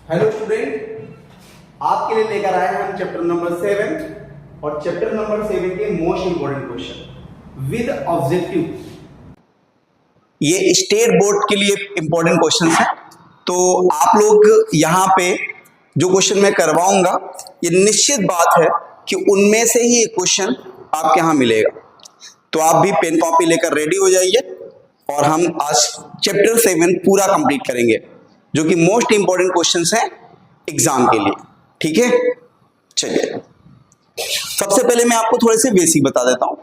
Hello student, आपके लिए लेकर आए हैं हम चैप्टर नंबर 7 और चैप्टर नंबर 7 के most important question with objective. ये स्टेट बोर्ड के लिए इंपॉर्टेंट क्वेश्चन है, तो आप लोग यहाँ पे जो क्वेश्चन मैं करवाऊंगा ये निश्चित बात है कि उनमें से ही एक क्वेश्चन आपके यहाँ मिलेगा। तो आप भी पेन कॉपी लेकर रेडी हो जाइए और हम आज चैप्टर 7 पूरा कंप्लीट करेंगे, जो कि मोस्ट इंपॉर्टेंट क्वेश्चंस हैं एग्जाम के लिए। ठीक है, चलिए सबसे पहले मैं आपको थोड़े से बेसिक बता देता हूं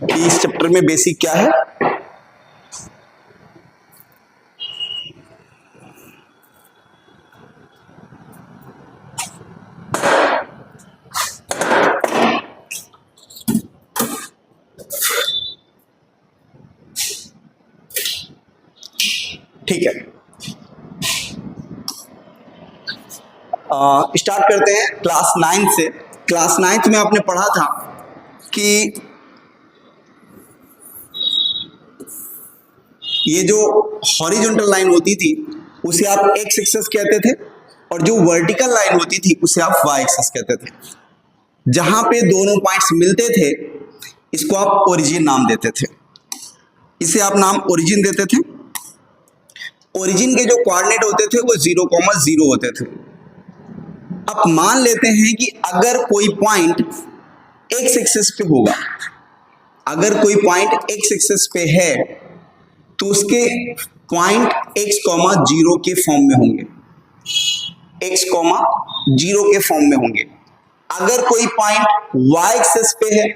कि इस चैप्टर में बेसिक क्या है। ठीक है, स्टार्ट करते हैं क्लास 9 से। क्लास 9 में आपने पढ़ा था कि ये जो हॉरिजॉन्टल लाइन होती थी उसे आप एक्स एक्सिस कहते थे और जो वर्टिकल लाइन होती थी उसे आप वाई एक्सिस कहते थे। जहां पे दोनों पॉइंट्स मिलते थे इसको आप ओरिजिन नाम देते थे, इसे आप नाम ओरिजिन देते थे। ओरिजिन के जो कोऑर्डिनेट होते थे वो 0,0 होते थे। अब मान लेते हैं कि अगर कोई पॉइंट एक्स एक्सिस पे होगा, अगर कोई पॉइंट एक्स एक्सिस पे है तो उसके पॉइंट x, 0 के फॉर्म में होंगे, x, 0 के फॉर्म में होंगे। अगर कोई पॉइंट y एक्सिस पे है,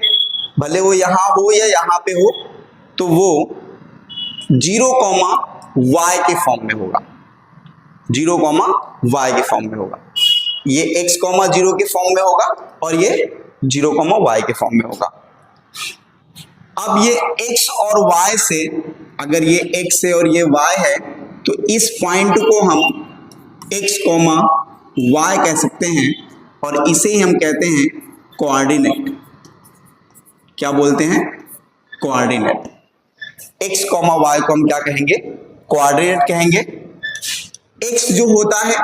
भले वो यहां हो या यहां पे हो, तो वो 0, y के फॉर्म में होगा, 0, y के फॉर्म में होगा। ये x, 0 के फॉर्म में होगा और ये 0, y के फॉर्म में होगा। अब ये x और y से, अगर ये x है और ये y है, तो इस पॉइंट को हम x, y कह सकते हैं और इसे ही हम कहते हैं कोऑर्डिनेट। क्या बोलते हैं? कोऑर्डिनेट। x, y को हम क्या कहेंगे? कोऑर्डिनेट कहेंगे। x जो होता है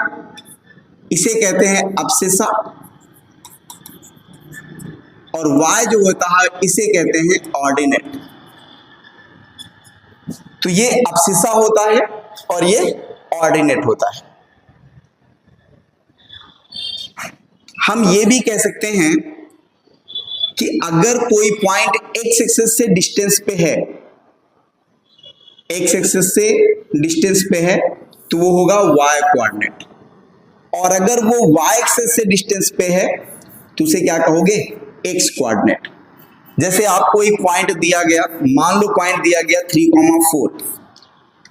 इसे कहते हैं अब्सिसा और y जो होता है इसे कहते हैं ऑर्डिनेट। तो ये अब्सिसा होता है और ये ऑर्डिनेट होता है। हम ये भी कह सकते हैं कि अगर कोई पॉइंट x एक्सिस से डिस्टेंस पे है, x एक्सिस से डिस्टेंस पे है तो वो होगा y कोऑर्डिनेट, और अगर वो y एक्सिस से डिस्टेंस पे है तो उसे क्या कहोगे? x coordinate. जैसे आपको एक पॉइंट दिया गया, मान लो पॉइंट दिया गया 3,4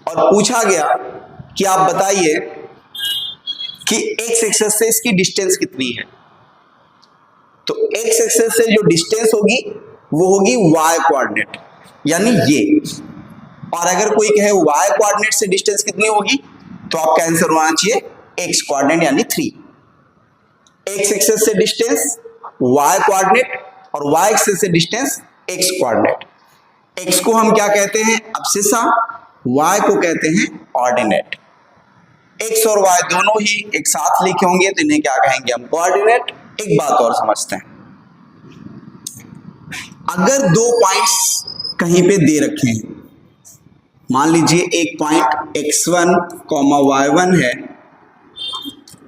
और पूछा गया कि आप बताइए कि x एक्सिस से इसकी डिस्टेंस कितनी है। तो x एक्सिस से जो डिस्टेंस होगी वो होगी y कोऑर्डिनेट, यानी ये। और अगर कोई कहे y कोऑर्डिनेट से डिस्टेंस कितनी होगी तो आपका आंसर होना चाहिए x कोऑर्डिनेट यानी 3। x एक्सिस से डिस्टेंस y कोऑर्डिनेट और y एक्सिस से डिस्टेंस x कोऑर्डिनेट। x को हम क्या कहते हैं? अब्सिसा। y को कहते हैं ऑर्डिनेट। x और y दोनों ही एक साथ लिखे होंगे तो इन्हें क्या कहेंगे हम? कोऑर्डिनेट। एक बात और समझते हैं, अगर दो पॉइंट्स कहीं पे दे रखे हैं, मान लीजिए एक पॉइंट x1, y1 है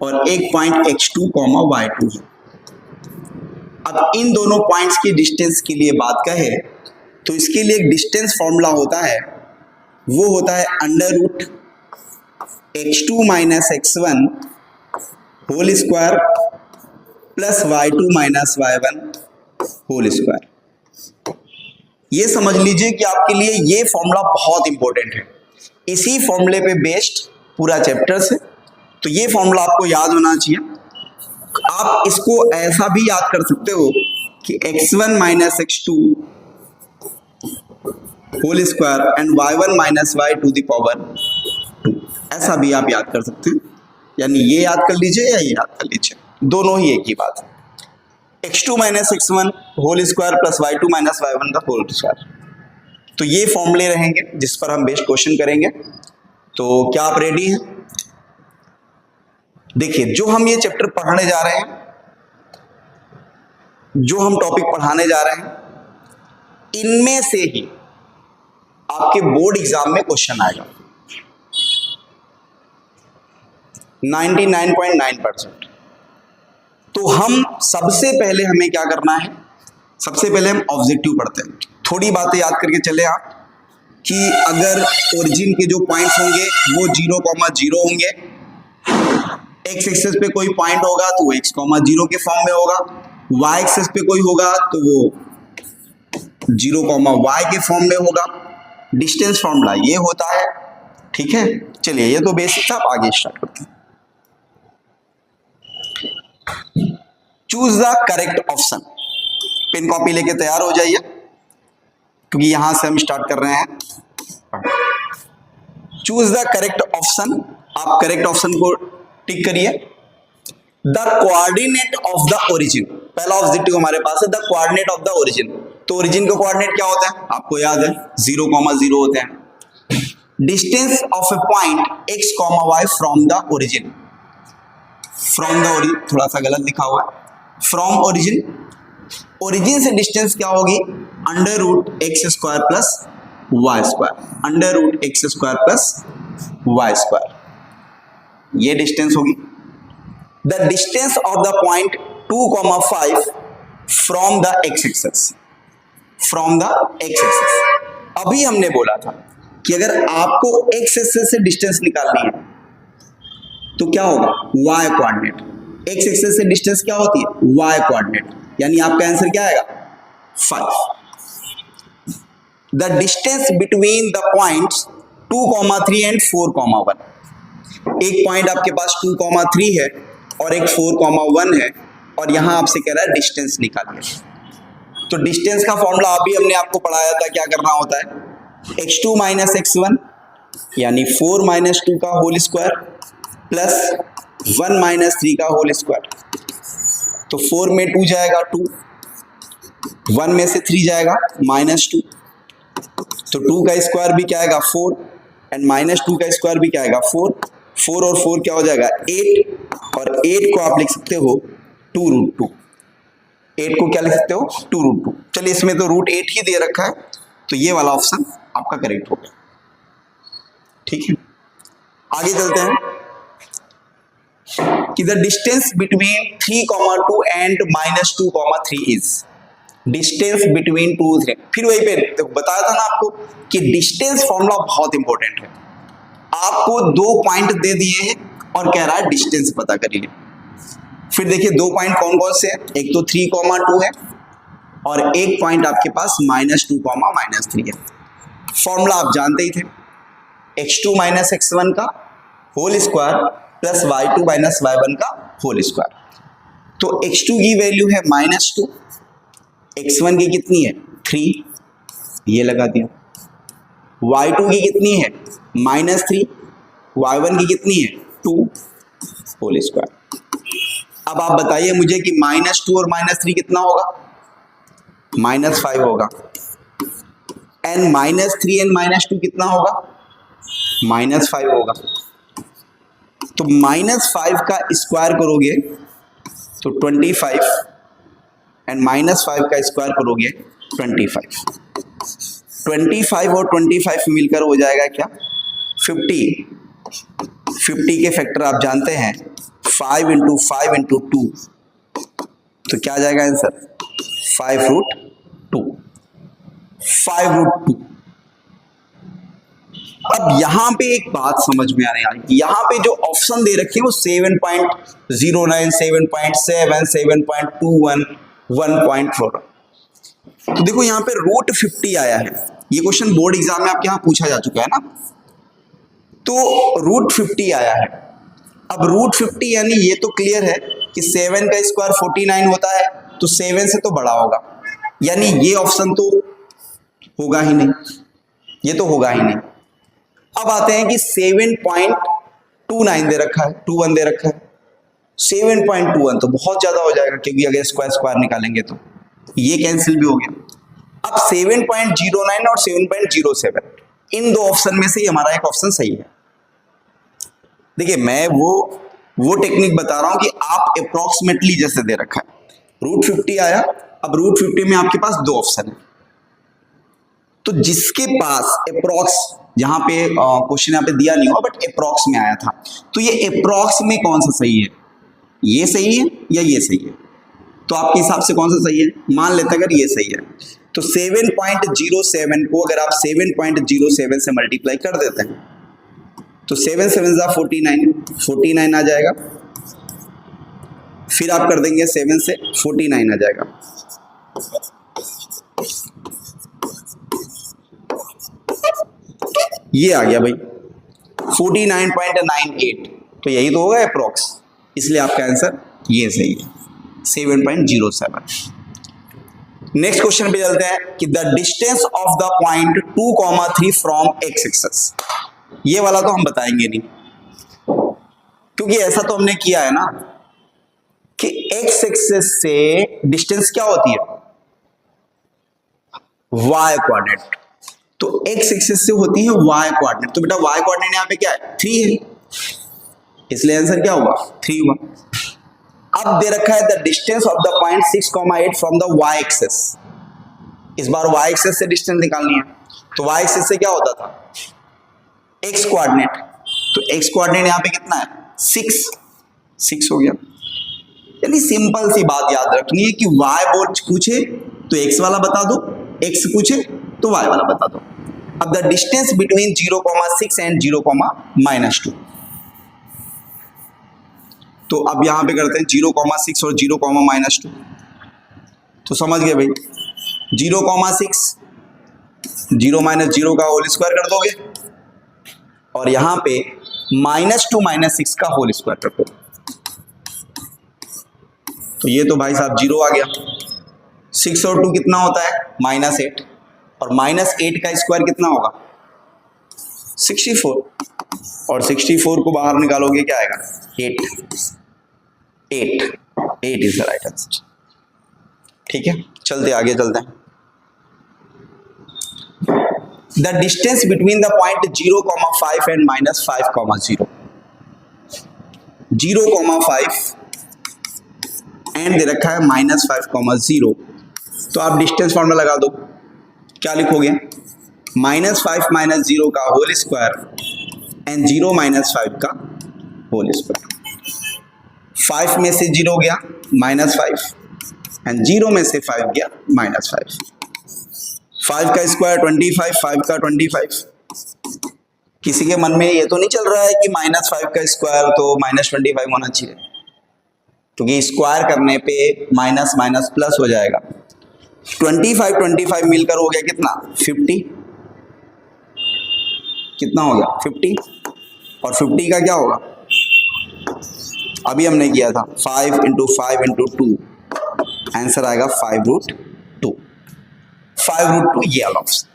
और एक पॉइंट x2, y2 है। अब इन दोनों पॉइंट्स की डिस्टेंस के लिए बात कहे तो इसके लिए एक डिस्टेंस फॉर्मूला होता है, वो होता है √x2 - x1 whole square plus y2 - y1 whole square. ये समझ लीजिए कि आपके लिए ये फॉर्मूला बहुत इंपॉर्टेंट है। इसी फॉर्मूले पे बेस्ड पूरा चैप्टर है, तो ये फॉर्मूला आपको याद होना चाहिए। आप इसको ऐसा भी याद कर सकते हो कि x1 - x2 whole square and y1 - y2, ऐसा भी आप याद कर सकते हैं। यानी ये याद कर लीजिए या ये याद कर लीजिए, दोनों ही एक ही बात है। x2 - x1 whole square plus y2 - y1 का होल स्क्वायर। तो ये फॉर्मूले रहेंगे जिस पर हम बेस्ड क्वेश्चन करेंगे। तो क्या आप रेडी हैं? देखिए जो हम ये चैप्टर पढ़ने जा रहे हैं, जो हम टॉपिक पढ़ाने जा रहे हैं, इनमें से ही आपके बोर्ड एग्जाम में क्वेश्चन आएगा 99.9%। तो हम सबसे पहले हमें क्या करना है, सबसे पहले हम ऑब्जेक्टिव पढ़ते हैं। थोड़ी बातें याद करके चले आप कि अगर ओरिजिन के जो पॉइंट्स होंगे वो 0,0 होंगे, एक्स एक्सिस पे कोई पॉइंट होगा तो वो x,0 के फॉर्म में होगा, y एक्सिस पे कोई होगा तो वो 0,y के फॉर्म में होगा। डिस्टेंस फॉर्मूला ये होता है, ठीक है। चलिए ये तो बेसिक था, आप आगे स्टार्ट करते हैं। Choose the correct option. Pen copy लेके तैयार हो जाइए क्योंकि यहां से हम स्टार्ट कर रहे हैं। चूज द करेक्ट ऑप्शन, आप करेक्ट ऑप्शन को टिक करिए। The coordinate of the origin, पहला ऑब्जेक्टिव हमारे पास है the coordinate of the origin. तो ओरिजिन का कोऑर्डिनेट क्या होता है, आपको याद है 0,0 होते हैं। Distance of a point x, y from the origin, from the origin थोड़ा सा गलत लिखा हुआ है, फ्रॉम ओरिजिन, ओरिजिन से डिस्टेंस क्या होगी, √x² plus y², √x² plus y², ये डिस्टेंस होगी। The distance of the point 2,5 from the x axis, from the x axis. अभी हमने बोला था कि अगर आपको x एक्सिस से डिस्टेंस निकालनी है तो क्या होगा, y कोऑर्डिनेट। x एक्सिस से डिस्टेंस क्या होती है, y कोऑर्डिनेट, यानी आपका आंसर क्या आएगा 5। The distance between the points 2,3 and 4,1, एक पॉइंट आपके पास 2,3 है और एक 4,1 है और यहां आपसे कह रहा है डिस्टेंस निकालिए। तो डिस्टेंस का फॉर्मूला अभी हमने आपको पढ़ाया था, क्या करना होता है, x2 माइनस x1 यानी 4 माइनस 2 का होल स्क्वायर प्लस 1 माइनस 3 का होल स्क्वायर। तो 4 में 2 जाएगा 2, 1 में से 3 जाएगा -2, तो 2 का स्क्वायर भी क्या आएगा 4 एंड -2 का स्क्वायर भी क्या आएगा 4, 4 और 4 क्या हो जाएगा 8, और 8 को आप लिख सकते हो 2√2, 8 को क्या लिख सकते हो 2√2। चलिए इसमें तो √8 ही दे रखा है, तो ये वाला ऑप्शन आपका करेक्ट होगा, ठीक है। आगे चलते हैं कि the distance between 3,2 and -2,3 is, distance between 2 3, फिर वही पे देखो बताया था ना आपको कि डिस्टेंस फॉर्मूला बहुत इंपॉर्टेंट है। आपको 2 पॉइंट दे दिए हैं और कह रहा है डिस्टेंस पता करिए। फिर देखिए 2 पॉइंट कौन कौन से हैं, एक तो 3,2 है और एक पॉइंट आपके पास -2,3 है। फॉर्मूला आप जानते ही थे, x2 माइनस x1 का whole square plus y2 minus y1 का होल स्क्वायर। तो x2 की वैल्यू है -2, x1 की कितनी है 3, ये लगा दिया, y2 की कितनी है -3, y1 की कितनी है 2 होल स्क्वायर। अब आप बताइए मुझे कि -2 और -3 कितना होगा, -5 होगा, एंड -3 एंड -2 कितना होगा, -5 होगा। तो -5 का स्क्वायर करोगे तो 25 एंड -5 का स्क्वायर करोगे 25, 25 और 25 मिलकर हो जाएगा क्या 50, 50 के फैक्टर आप जानते हैं 5 × 5 × 2, तो क्या आ जाएगा आंसर 5√2, 5√2। अब यहां पे एक बात समझ में आने वाली, यहां पे जो ऑप्शन दे रखे हैं वो 7.09, 7.7, 7.21, 1.4। तो देखो यहां पे √50 आया है, ये क्वेश्चन बोर्ड एग्जाम में आपके यहां पूछा जा चुका है ना, तो √50 आया है। अब √50 यानी ये तो क्लियर है कि 7 का स्क्वायर 49 होता है, तो 7 से तो बड़ा होगा, यानी ये ऑप्शन तो होगा ही नहीं, ये तो होगा ही नहीं। अब आते हैं कि 7.29 दे रखा है, 21 दे रखा है, 7.21 तो बहुत ज्यादा हो जाएगा क्योंकि अगर स्क्वायर स्क्वायर निकालेंगे तो ये कैंसिल भी हो गया। अब 7.09 और 7.07 इन दो ऑप्शन में से हमारा एक ऑप्शन सही है। देखिए मैं वो वो टेक्निक बता रहा हूं कि आप अप्रोक्सीमेटली जैसे दे रखा है √50 आया, अब √50 में आपके पास दो ऑप्शन है, तो जिसके पास अप्रोक्स, यहां पे क्वेश्चन यहां पे दिया नहीं हुआ बट अप्रोक्स में आया था, तो ये अप्रोक्स में कौन सा सही है, ये सही है या ये सही है, तो आपके हिसाब से कौन सा सही है? मान लेते हैं अगर ये सही है तो 7.07 को अगर आप 7.07 से मल्टीप्लाई कर देते हैं तो 7 7 49 आ जाएगा, फिर आप कर देंगे 7 से 49 आ जाएगा, ये आ गया भाई 49.98, तो यही तो होगा अप्रोक्स, इसलिए आपका आंसर ये सही है 7.07। नेक्स्ट क्वेश्चन पे चलते हैं कि the distance of the point 2,3 from x axis, ये वाला तो हम बताएंगे नहीं क्योंकि ऐसा तो हमने किया है ना कि एक्स एक्सिस से डिस्टेंस क्या होती है, वाई कोऑर्डिनेट, तो एक्स एक्सिस से होती है वाई कोऑर्डिनेट, तो बेटा वाई कोऑर्डिनेट यहां पे क्या है 3 है, इसलिए आंसर क्या होगा 3 हुआ। अब दे रखा है the distance of the point 6,8 from the Y axis, इस बार वाई एक्सिस से डिस्टेंस निकालनी है, तो वाई एक्सिस से क्या होता था एक्स कोऑर्डिनेट, तो एक्स कोऑर्डिनेट यहां पे कितना है 6 हो गया, यानी सिंपल सी बात याद रखनी है कि वाई बोल पूछे तो एक्स वाला बता दो, एक्स पूछे तो वाई वाला बता दो। अब द डिस्टेंस बिटवीन 0,6 एंड 0,-2, तो अब यहां पे करते हैं 0,6 और 0,-2, तो समझ गए भाई 0,6 0 - 0 का होल स्क्वायर कर दोगे और यहां पे -2 - 6 का होल स्क्वायर कर दोगे, तो ये तो भाई साहब 0 आ गया, 6 और 2 कितना होता है -8, और -8 का स्क्वायर कितना होगा 64, और 64 को बाहर निकालोगे क्या आएगा 8 इज द राइट आंसर। ठीक है, चलते आगे चलते हैं। The distance between the point 0,5 and -5,0, 0,5 and they रखा है -5,0, तो आप डिस्टेंस फॉर्मूला लगा दो, क्या लिखोगे -5 - 0 का होल स्क्वायर एंड 0 - 5 का होल स्क्वायर, 5 में से 0 गया -5 एंड 0 में से 5 गया -5, 5 का स्क्वायर 25, 5 का 25। किसी के मन में ये तो नहीं चल रहा है कि -5 का स्क्वायर तो -25 होना चाहिए, क्योंकि स्क्वायर करने पे माइनस माइनस प्लस हो जाएगा। 25 मिलकर हो गया कितना 50, कितना हो गया 50, और 50 का क्या होगा अभी हमने किया था 5 × 5 × 2, आंसर आएगा 5√2, 5√2 ये option.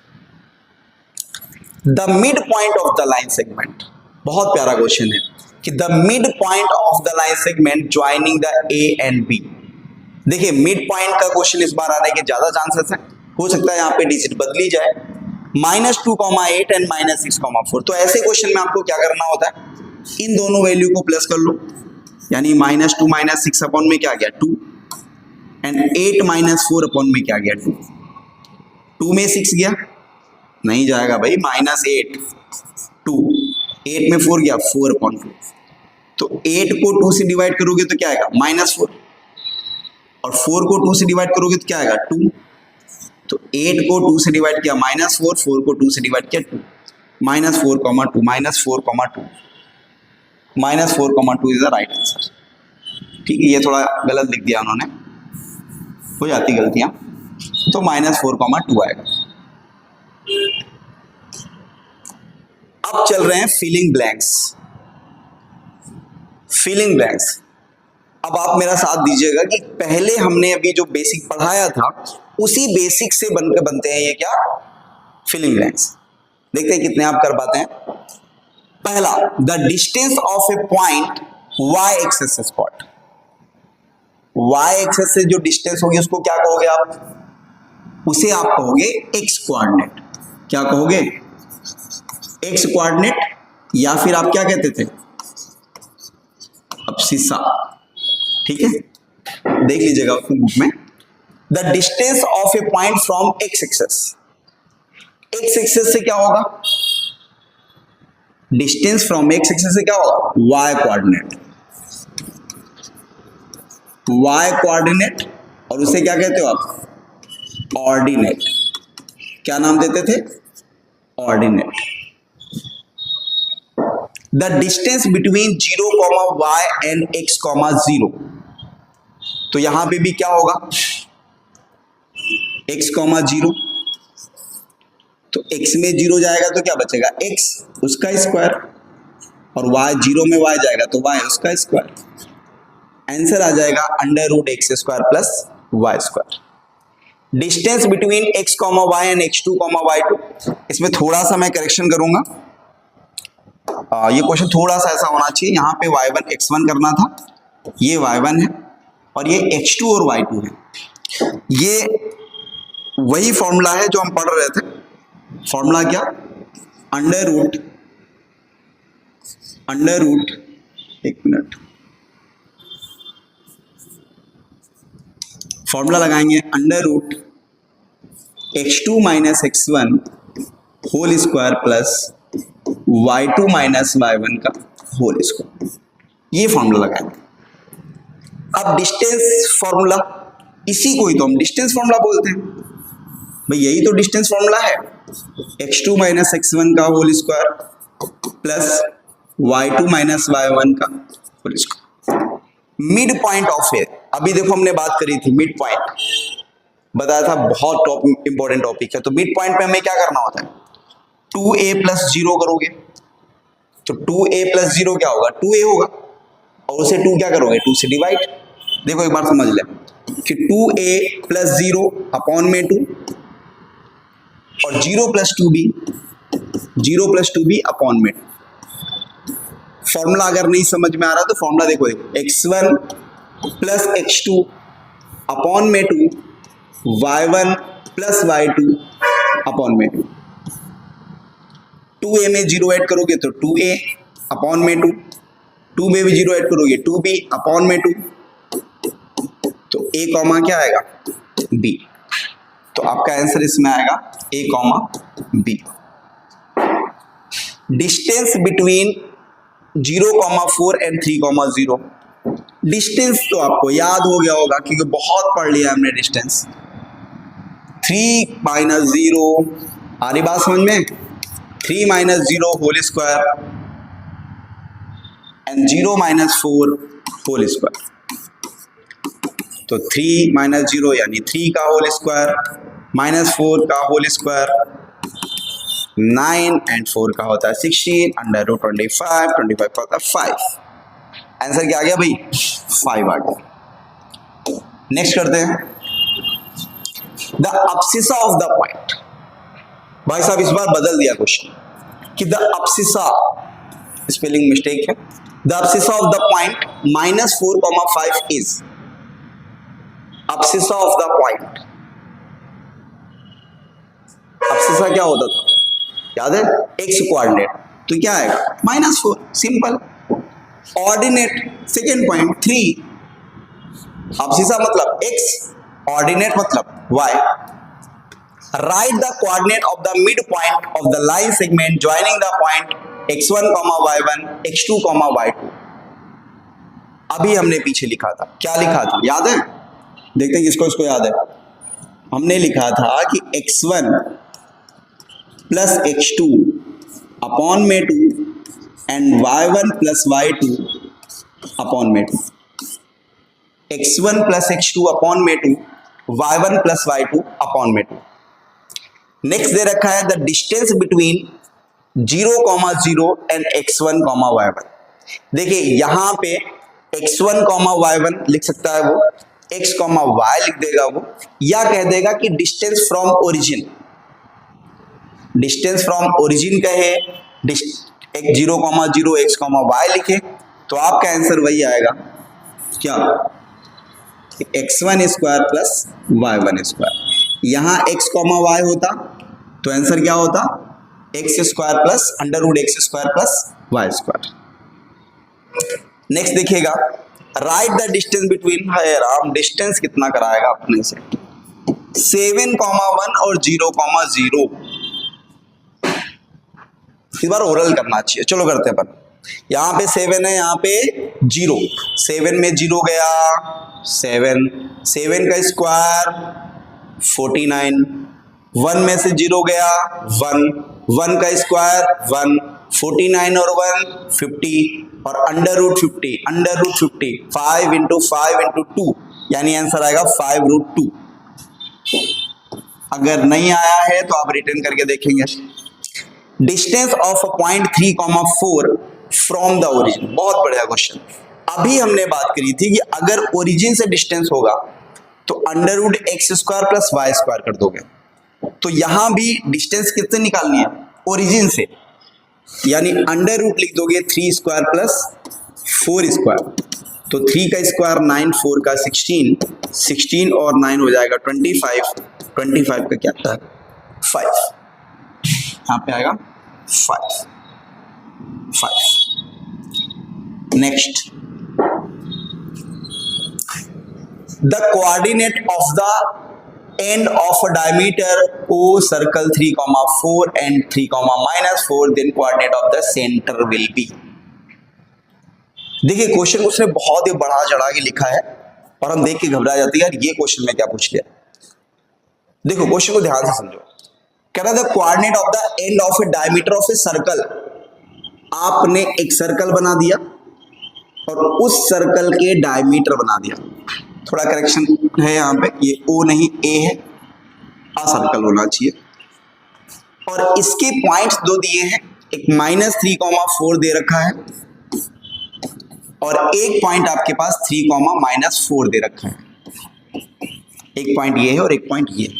The mid point of the line segment, बहुत प्यारा क्वेश्चन है कि the mid point of the line segment joining the A and B. देखिए मिड पॉइंट का क्वेश्चन इस बार आने के ज्यादा चांसेस हैं, हो सकता है यहाँ पे डिजिट बदली जाए, -2,8 एंड -6,4। तो ऐसे क्वेश्चन में आपको क्या करना होता है, इन दोनों वैल्यू को प्लस कर लो, यानी -2 - 6 अपॉन में क्या गया 2 एंड 8 - 4 अपॉन में क्या गया 2, 2 में 6 गया नहीं जाएगा भाई, -8 2, 8 में 4 गया 4/2, तो 8 को 2 से डिवाइड करोगे तो क्या आएगा -4, और 4 को 2 से डिवाइड करोगे तो क्या आएगा 2, तो 8 को 2 से डिवाइड किया -4, 4 को 2 से डिवाइड किया 2, -4,2 -4,2 -4,2 इज द राइट आंसर। ठीक है, ये थोड़ा गलत लिख दिया उन्होंने, हो जाती गलतियां, तो -4,2 आएगा। अब चल रहे हैं फिलिंग ब्लैंक्स। फिलिंग ब्लैंक्स, अब आप मेरा साथ दीजिएगा कि पहले हमने अभी जो बेसिक पढ़ाया था उसी बेसिक से बनकर बनते हैं ये क्या फिलिंग ब्लैंक्स। देखते हैं कितने आप कर पाते हैं। पहला, the distance of a point Y axis spot, Y axis से जो डिस्टेंस होगी उसको क्या कहोगे आप, उसे आप कहोगे एक्स कोऑर्डिनेट। क्या कहोगे एक्स कोऑर्डिनेट, या फिर आप क्या कहते थे, अब्सिसा, ठीक है, देख लीजिएगा अपनी बुक में। The distance of a point from X axis, X axis से क्या होगा, डिस्टेंस फ्रॉम एक्स एक्सेस से क्या होगा, वाई कोऑर्डिनेट, वाई कोऑर्डिनेट, और उसे क्या कहते हो आप, ऑर्डिनेट। क्या नाम देते थे, ordinate. The distance between 0, y and x, 0, तो यहां पे भी क्या होगा, x, 0, तो x में 0 जाएगा तो क्या बचेगा, x उसका स्क्वायर, और y 0 में y जाएगा तो y उसका स्क्वायर। आंसर आ जाएगा √x² plus y square. Distance between x, y and x2, y2, इसमें थोड़ा सा मैं करेक्शन करूंगा। ये क्वेश्चन थोड़ा सा ऐसा होना चाहिए, यहाँ पे y1 x1 करना था, ये y1 है और ये x2 और y2 है। ये वही फॉर्मूला है जो हम पढ़ रहे थे। फॉर्मूला क्या, अंडर रूट, एक मिनट, फॉर्मूला लगाएंगे, √x2 minus x1 whole square plus y2 minus y1 का होल स्क्वायर, ये फॉर्मूला लगाएंगे। अब डिस्टेंस फॉर्मूला, इसी को ही तो हम डिस्टेंस फॉर्मूला बोलते हैं भाई, यही तो डिस्टेंस फॉर्मूला है, x2 माइनस x1 का whole square plus y2 minus y1 का whole square. Mid point of A, अभी देखो हमने बात करी थी मिड पॉइंट, बताया था बहुत इंपॉर्टेंट टॉपिक है। तो मिड पॉइंट पे हमें क्या करना होता है, 2a प्लस 0 करोगे तो 2a प्लस 0 क्या होगा, 2a होगा, और उसे 2 क्या करोगे, 2 से डिवाइड। देखो एक बार समझ ले कि 2a प्लस 0 अपॉन में 2, और 0 प्लस 2b अपॉन में 2। फॉर्मूला अगर नहीं समझ में आ रहा तो फॉर्मूला देखो, x1 प्लस x2 अपॉन में 2, y1 प्लस y2 अपॉन में 2। 2a में 0 ऐड करोगे तो 2a अपॉन में 2, 2 में भी 0 ऐड करोगे 2b अपॉन में 2, तो a कॉमा क्या आएगा, b। तो आपका आंसर इसमें आएगा a comma b। Distance between 0,4 and 3,0, distance तो आपको याद हो गया होगा क्योंकि बहुत पढ़ लिया हमने डिस्टेंस। 3 माइनस 0, आ रही बात समझ में, 3 minus 0 whole square and 0 minus 4 whole square. तो 3 माइनस 0 यानी 3 का होल स्क्वायर माइनस 4 का होल स्क्वायर, 9 एंड 4 का होता है 16, √25, 25 का होता है 5। आंसर क्या आ गया भाई, 5 आ गया। नेक्स्ट करते हैं, the abscissa of the point. भाई साहब इस बार बदल दिया क्वेश्चन कि द अब्सिसा, स्पेलिंग मिस्टेक है, the abscissa of the point -4,5 is, abscissa of the point, abscissa क्या होता था याद है, एक्स कोऑर्डिनेट, तो क्या आएगा -4, सिंपल। ऑर्डिनेट सेकेंड पॉइंट 3, अब्सिसा मतलब x, ऑर्डिनेट मतलब y। Right the coordinate of the mid point of the line segment joining the point x1, y1, x2, y2। अभी हमने पीछे लिखा था, क्या लिखा था याद है, देखते हैं किसको इसको याद है। हमने लिखा था कि x1 प्लस x2 अपॉन में 2 and y1 plus y2 upon में 2, x1 प्लस x2 अपॉन में 2, y1 प्लस y2 अपॉन में 2। नेक्स्ट दे रखा है the distance between 0,0 and x1, y1। देखिए यहां पे x1, y1 लिख सकता है वो, x, y लिख देगा वो, या कह देगा कि distance from origin, distance from origin कहे, एक 0,0 x, y लिखे, तो आपका आंसर वही आएगा क्या, x1 square plus y1 square. यहां x, y होता तो आंसर क्या होता, x square plus √x² plus y square. Next देखिएगा, राइट द डिस्टेंस बिटवीन, है राम डिस्टेंस कितना कराएगा अपने से, 7,1 और 0,0। इस बार ओरल करना चाहिए, चलो करते हैं अपन। यहाँ पे 7 है, यहाँ पे 0, 7 में 0 गया 7, 7 का स्क्वायर 49, 1 में से 0 गया 1, 1 का स्क्वायर 1, 49 और 1 50, और √50, 5 इंटू 5 इंटू 2, यानी आंसर आएगा 5√2। अगर नहीं आया है तो आप रिटर्न करके देखेंगे। Distance of a point 3,4 from the origin, बहुत बढ़िया क्वेश्चन। अभी हमने बात करी थी कि अगर ओरिजिन से डिस्टेंस होगा तो √x² प्लस y² कर दोगे, तो यहां भी डिस्टेंस कितने निकालनी है, ओरिजिन से, यानी √ लिख दोगे 3² प्लस 4², तो 3 का स्क्वायर 9, 4 का 16, 16 और 9 हो जाएगा 25, 25 का क्या आता है 5, यहाँ पे आएगा 5। Next, the coordinate of the end of a diameter O circle 3,4 and 3,-4, then coordinate of the centre will be. देखिए क्वेश्चन उसने बहुत ही बढ़ा चढ़ा के लिखा है और हम देख के घबरा जाते हैं यार ये क्वेश्चन में क्या पूछ लिया। देखो क्वेश्चन को ध्यान से समझो, कह रहा था coordinate of the end of A diameter of a circle. आपने एक सर्कल बना दिया और उस सर्कल के डायमीटर बना दिया, थोड़ा करेक्शन है यहाँ पे, ये O नहीं A है, आ सर्कल होना चाहिए, और इसके पॉइंट्स दो दिए हैं, एक -3,4 दे रखा है और एक पॉइंट आपके पास 3,-4 दे रखा है। एक पॉइंट ये है और एक पॉइंट ये है।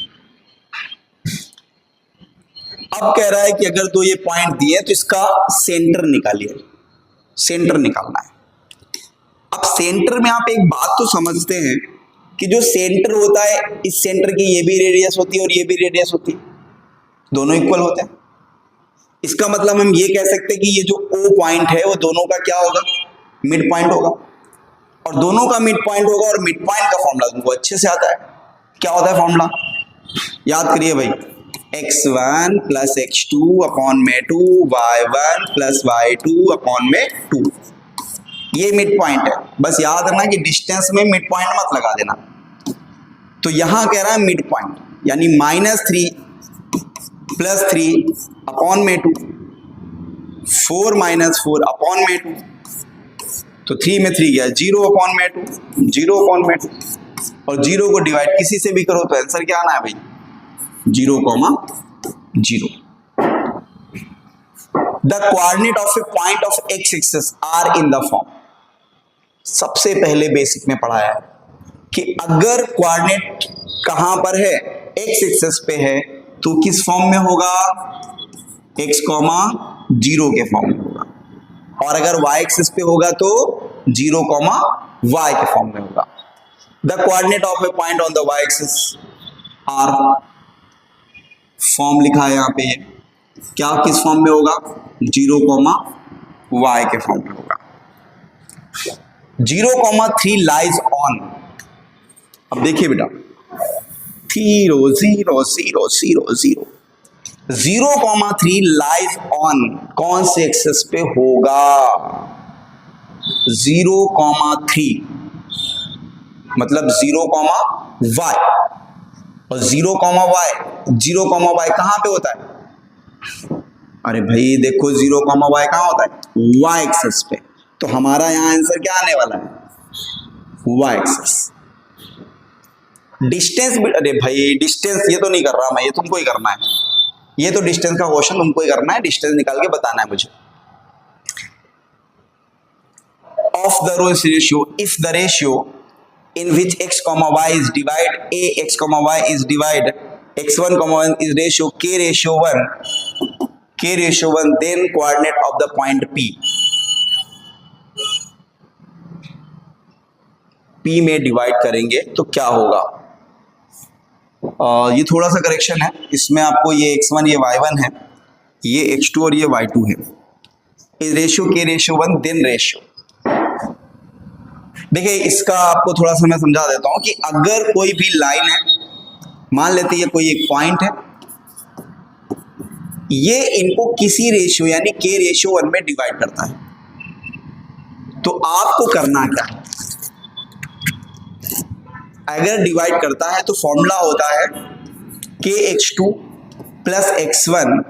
अब कह रहा है कि अगर दो ये पॉइंट दिए तो इसका सेंटर निकालिए, सेंटर निकालना है। अब सेंटर में आप एक बात तो समझते हैं कि जो सेंटर होता है, इस सेंटर की ये भी रेडियस होती है और ये भी रेडियस होती है, दोनों इक्वल होते हैं। इसका मतलब हम ये कह सकते हैं कि ये जो O पॉइंट है वो दोनों का क्या होगा, मिड पॉइंट होगा, और दोनों का मिड पॉइंट होगा, और मिड पॉइंट का फॉर्मूला तुमको अच्छे से आता है। क्या होता है फॉर्मूला, याद करिए भाई, x1 प्लस x2 अपॉन में 2, y1 प्लस y2 अपॉन में 2। ये मिड पॉइंट है, बस याद रखना कि डिस्टेंस में मिड पॉइंट मत लगा देना। तो यहां कह रहा है मिड पॉइंट, यानी -3 प्लस 3 अपॉन में 2, 4 - 4 अपॉन में 2, तो 3 में 3 गया 0 अपॉन में 2, 0 अपॉन में 2, और 0 को डिवाइड किसी से भी करो तो आंसर क्या आना है भाई, 0,0। The coordinate of a point of x axis are in the form. सबसे पहले बेसिक में पढ़ाया है कि अगर कोऑर्डिनेट कहां पर है, x एक्सिस पे है, तो किस फॉर्म में होगा, x, 0 के फॉर्म में होगा, और अगर y एक्सिस पे होगा तो 0, y के फॉर्म में होगा। The coordinate of a point on the y axis are, form लिखा है यहाँ पे, ये क्या किस फॉर्म में होगा, 0, y के फॉर्म में होगा। 0,3 लाइज ऑन, अब देखिए बेटा 0, 0, 0, 0, 0, 0,3 लाइज ऑन कौन से एक्सिस पे होगा, 0,3 मतलब 0,y, और 0,y कहां पे होता है, अरे भाई देखो 0,y कहां होता है, y एक्सिस पे, तो हमारा यहां आंसर क्या आने वाला है, y एक्सिस। डिस्टेंस, अरे भाई डिस्टेंस ये तो नहीं कर रहा मैं, ये तुमको ही करना है, ये तो डिस्टेंस का क्वेश्चन तुमको ही करना है, डिस्टेंस निकाल के बताना है मुझे। Of the ratio, if the ratio in which x, y is divide a x, y is divide x1, 1 is ratio k ratio 1, then coordinate of the point P में डिवाइड करेंगे तो क्या होगा। ये थोड़ा सा करेक्शन है इसमें, आपको ये x1 ये y1 है, ये x2 और ये y2 है, इस ratio k ratio 1 then ratio, देखिए इसका आपको थोड़ा सा मैं समझा देता हूं कि अगर कोई भी लाइन है, मान लेते हैं कोई एक पॉइंट है, ये इनको किसी रेशियो यानी k रेशियो 1 में डिवाइड करता है, तो आपको करना क्या है, अगर डिवाइड करता है तो फॉर्मूला होता है kx2 प्लस x1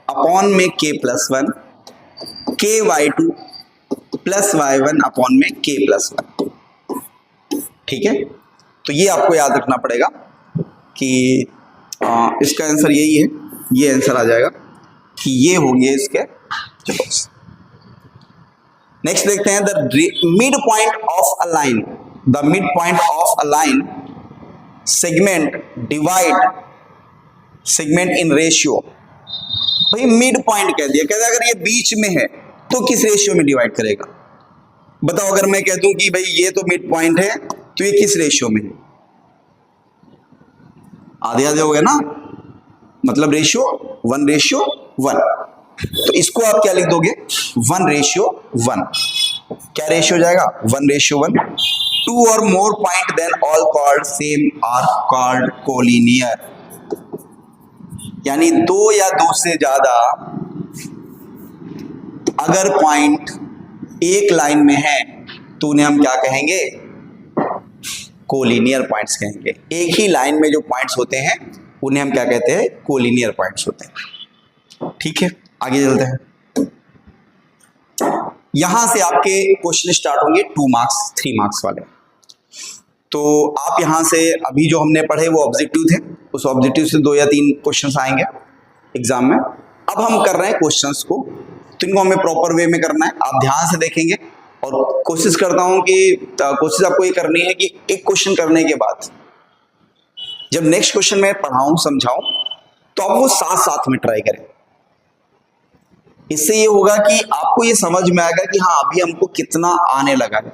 अपॉन में k plus 1, ky2 plus y1 upon में k प्लस 1। ठीक है, तो ये आपको याद रखना पड़ेगा कि इसका आंसर यही है, ये आंसर आ जाएगा कि ये होंगे इसके। चलो नेक्स्ट देखते हैं, the mid point of a line, the mid point of a line segment divide segment in ratio. भाई मिड पॉइंट कह दिया, कहते अगर ये बीच में है तो किस रेशियो में डिवाइड करेगा, बताओ। अगर मैं कह दूं कि भाई ये तो मिड पॉइंट है तो ये किस रेशियो में है, आधे आधे हो गए ना, मतलब रेशियो 1:1। तो इसको आप क्या लिख दोगे, 1:1। क्या रेशियो हो जाएगा, 1:1। 2 or more point then all called same are called collinear, यानी 2 या 2 से ज्यादा अगर पॉइंट एक लाइन में है तो उन्हें हम क्या कहेंगे, कोलिनियर पॉइंट्स कहेंगे। एक ही लाइन में जो पॉइंट्स होते हैं उन्हें हम क्या कहते हैं, कोलिनियर पॉइंट्स होते हैं। ठीक है, आगे चलते हैं। यहां से आपके क्वेश्चन स्टार्ट होंगे 2 मार्क्स 3 मार्क्स वाले। तो आप यहां से अभी जो हमने पढ़े वो ऑब्जेक्टिव थे, उस ऑब्जेक्टिव से 2 या 3 क्वेश्चंस आएंगे एग्जाम में। अब हम कर रहे हैं क्वेश्चंस को, तो इनको हमें प्रॉपर वे में करना है, आप ध्यान से देखेंगे। और कोशिश करता हूं कि कोशिश आपको ये करनी है कि एक क्वेश्चन करने के बाद जब नेक्स्ट क्वेश्चन मैं पढ़ाऊं समझाऊं तो आप वो साथ साथ में ट्राई करें। इससे ये होगा कि आपको ये समझ में आएगा कि हाँ अभी हमको कितना आने लगा है।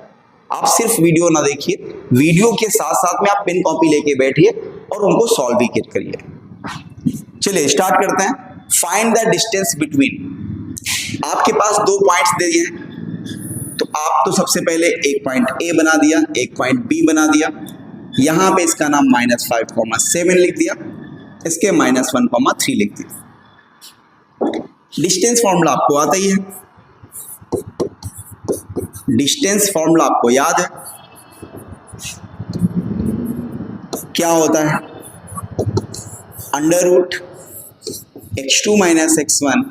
आप सिर्फ वीडियो ना देखिए, वीडियो के साथ साथ में आप पेन कॉपी लेके बैठिए और उनको सॉल्व भी करिए। चलिए स्टार्ट करते हैं। फाइंड द डिस्टेंस बिटवीन, आपके पास 2 पॉइंट्स दे दिए हैं, तो आप तो सबसे पहले एक पॉइंट ए बना दिया, एक पॉइंट बी बना दिया। यहां पे इसका नाम -5,7 लिख दिया, इसके -1,3 लिख दिया। डिस्टेंस फॉर्मूला आपको आता ही है, डिस्टेंस फॉर्मूला आपको याद है, क्या होता है, √x2 - x1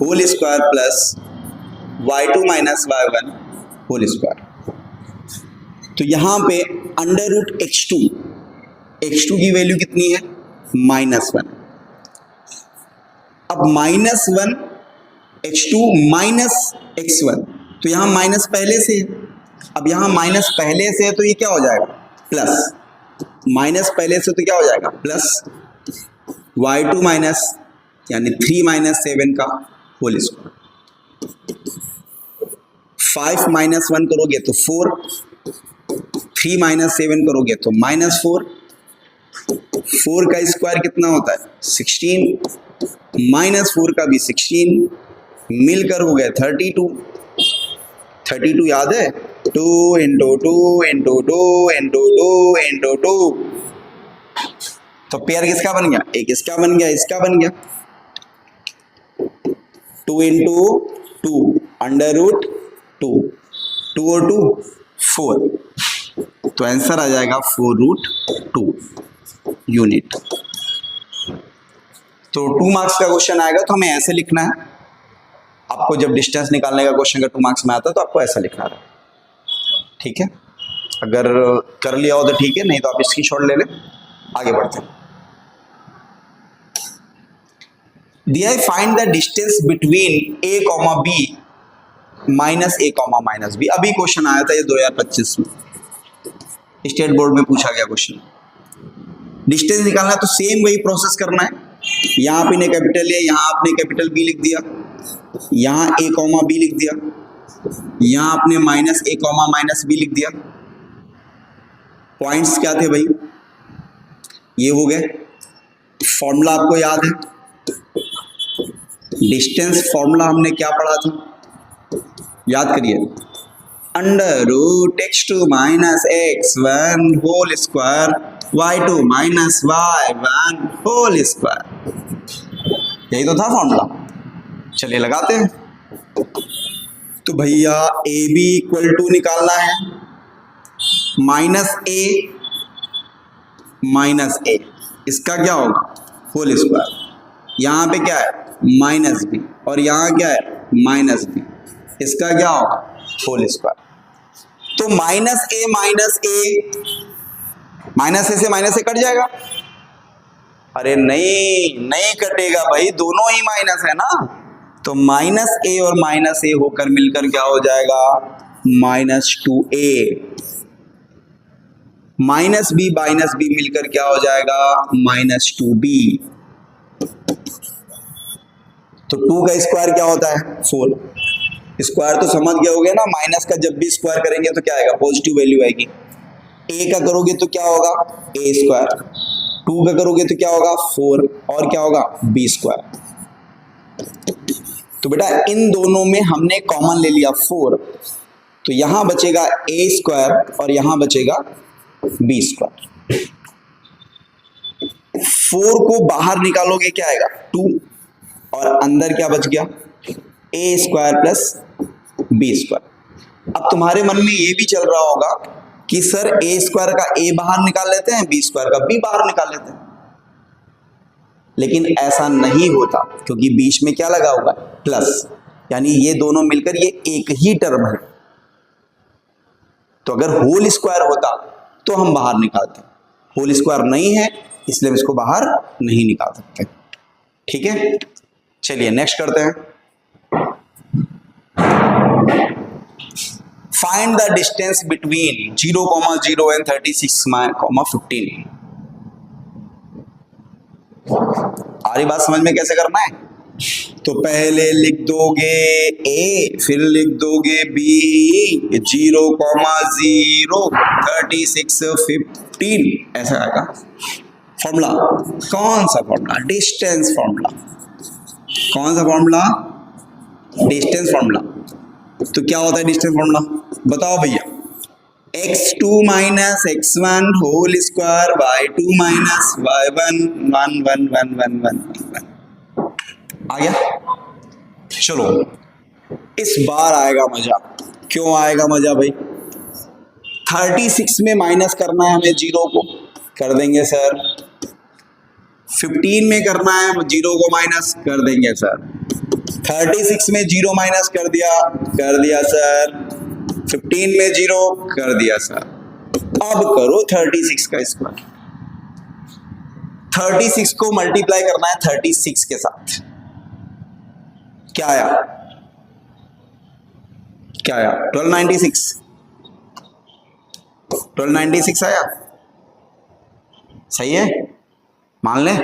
whole square plus y2 - y1 whole square. तो यहां पे √x2, x2 की वैल्यू कितनी है, -1। अब -1 x2 - x1, तो यहां माइनस पहले से है। अब यहां माइनस पहले से है तो ये क्या हो जाएगा, प्लस, माइनस पहले से तो क्या हो जाएगा प्लस, y2 माइनस यानी 3 - 7 का होल स्क्वायर। 5 - 1 करोगे तो 4, 3 - 7 करोगे तो -4, 4 का स्क्वायर कितना होता है 16, -4 का भी 16, मिलकर हो गया 32। 32 याद है, 2 × 2 × 2 × 2 × 2। तो पेयर किसका बन गया, एक इसका बन गया, इसका बन गया। 2 × 2 √2, 2 और 2 4, तो आंसर आ जाएगा 4√2 यूनिट। तो 2 मार्क्स का क्वेश्चन आएगा तो हमें ऐसे लिखना है। आपको जब डिस्टेंस निकालने का क्वेश्चन का 2 मार्क्स में आता है तो आपको ऐसा लिखना है। ठीक है, अगर कर लिया हो तो ठीक है, नहीं तो आप इसकी शॉट ले लें। आगे बढ़ते हैं। दिया है find the distance between a, b -a, -b। अभी क्वेश्चन आया था ये 2025 में, स्टेट बोर्ड में पूछा गया क्वेश्चन। डिस्टेंस निकालना तो सेम वही प्रोसेस करना है। यहाँ आपने कैपिटल ए, यहाँ आपने कैपिटल बी लिख दिया, यहाँ a, b लिख दिया, यहाँ आपने -a, -b लिख दिया। पॉइंट्स क्या थे भाई, ये हो गए। फॉर्मूला आपको याद है, डिस्टेंस फॉर्मूला हमने क्या पढ़ा था, याद करिए, under root x2 minus x1 whole square y2 minus y1 whole square. यही तो था फॉर्मूला। चलिए लगाते हैं। तो भैया ए बी इक्वल टू निकालना है माइनस ए, इसका क्या होगा होल स्क्वायर। यहाँ पे क्या है माइनस बी और यहाँ क्या है माइनस बी, इसका क्या होगा होल स्क्वायर। तो माइनस ए से माइनस ए कट जाएगा। अरे नहीं कटेगा भाई, दोनों ही माइनस है ना। तो माइनस ए और माइनस ए होकर मिलकर क्या हो जाएगा -2a, माइनस बी मिलकर क्या हो जाएगा -2b। तो 2 का स्क्वायर क्या होता है 4। स्क्वायर तो समझ गए होगे ना, माइनस का जब भी स्क्वायर करेंगे तो क्या आएगा पॉजिटिव वैल्यू आएगी। ए का करोगे तो क्या होगा ए स्क्वायर, 2 का करोगे तो क्या होगा 4 और क्या होगा बी स्क्वायर। तो बेटा इन दोनों में हमने कॉमन ले लिया 4, तो यहां बचेगा ए स्क्वायर और यहां बचेगा बी स्क्वायर। 4 को बाहर निकालोगे क्या आएगा 2 और अंदर क्या बच गया ए स्क्वायर प्लस बी स्क्वायर। अब तुम्हारे मन में ये भी चल रहा होगा कि सर ए स्क्वायर का ए बाहर निकाल लेते हैं, बी स्क्वायर का बी बाहर निकाल लेते हैं, लेकिन ऐसा नहीं होता क्योंकि बीच में क्या लगा होगा प्लस, यानी ये दोनों मिलकर ये एक ही टर्म है। तो अगर होल स्क्वायर होता तो हम बाहर निकालते, होल स्क्वायर नहीं है इसलिए हम इसको बाहर नहीं निकाल सकते। ठीक है, चलिए नेक्स्ट करते हैं। Find the distance between 0,0 and 36,15। आ रही बात समझ में कैसे करना है? तो पहले लिख दोगे ए, फिर लिख दोगे बी, 0,0 36 15 ऐसा आएगा फॉर्मूला। कौन सा फॉर्मूला? Distance formula. कौन सा फॉर्मूला? Distance formula. तो क्या होता है डिस्टेंस फॉर्मूला बताओ भैया। x2 minus x1 whole square y2 minus y1 1 1 1 1 1 1 आ गया। चलो इस बार आएगा मजा। क्यों आएगा मजा भाई? 36 में माइनस करना है हमें 0 को, कर देंगे सर। 15 में करना है 0 को माइनस, कर देंगे सर। 36 में 0 माइनस कर दिया सर। 15 में 0 कर दिया सर। अब करो 36 का स्क्वायर। 36 को मल्टीप्लाई करना है 36 के साथ। क्या आया 1296। 1296 आया, सही है मान लें।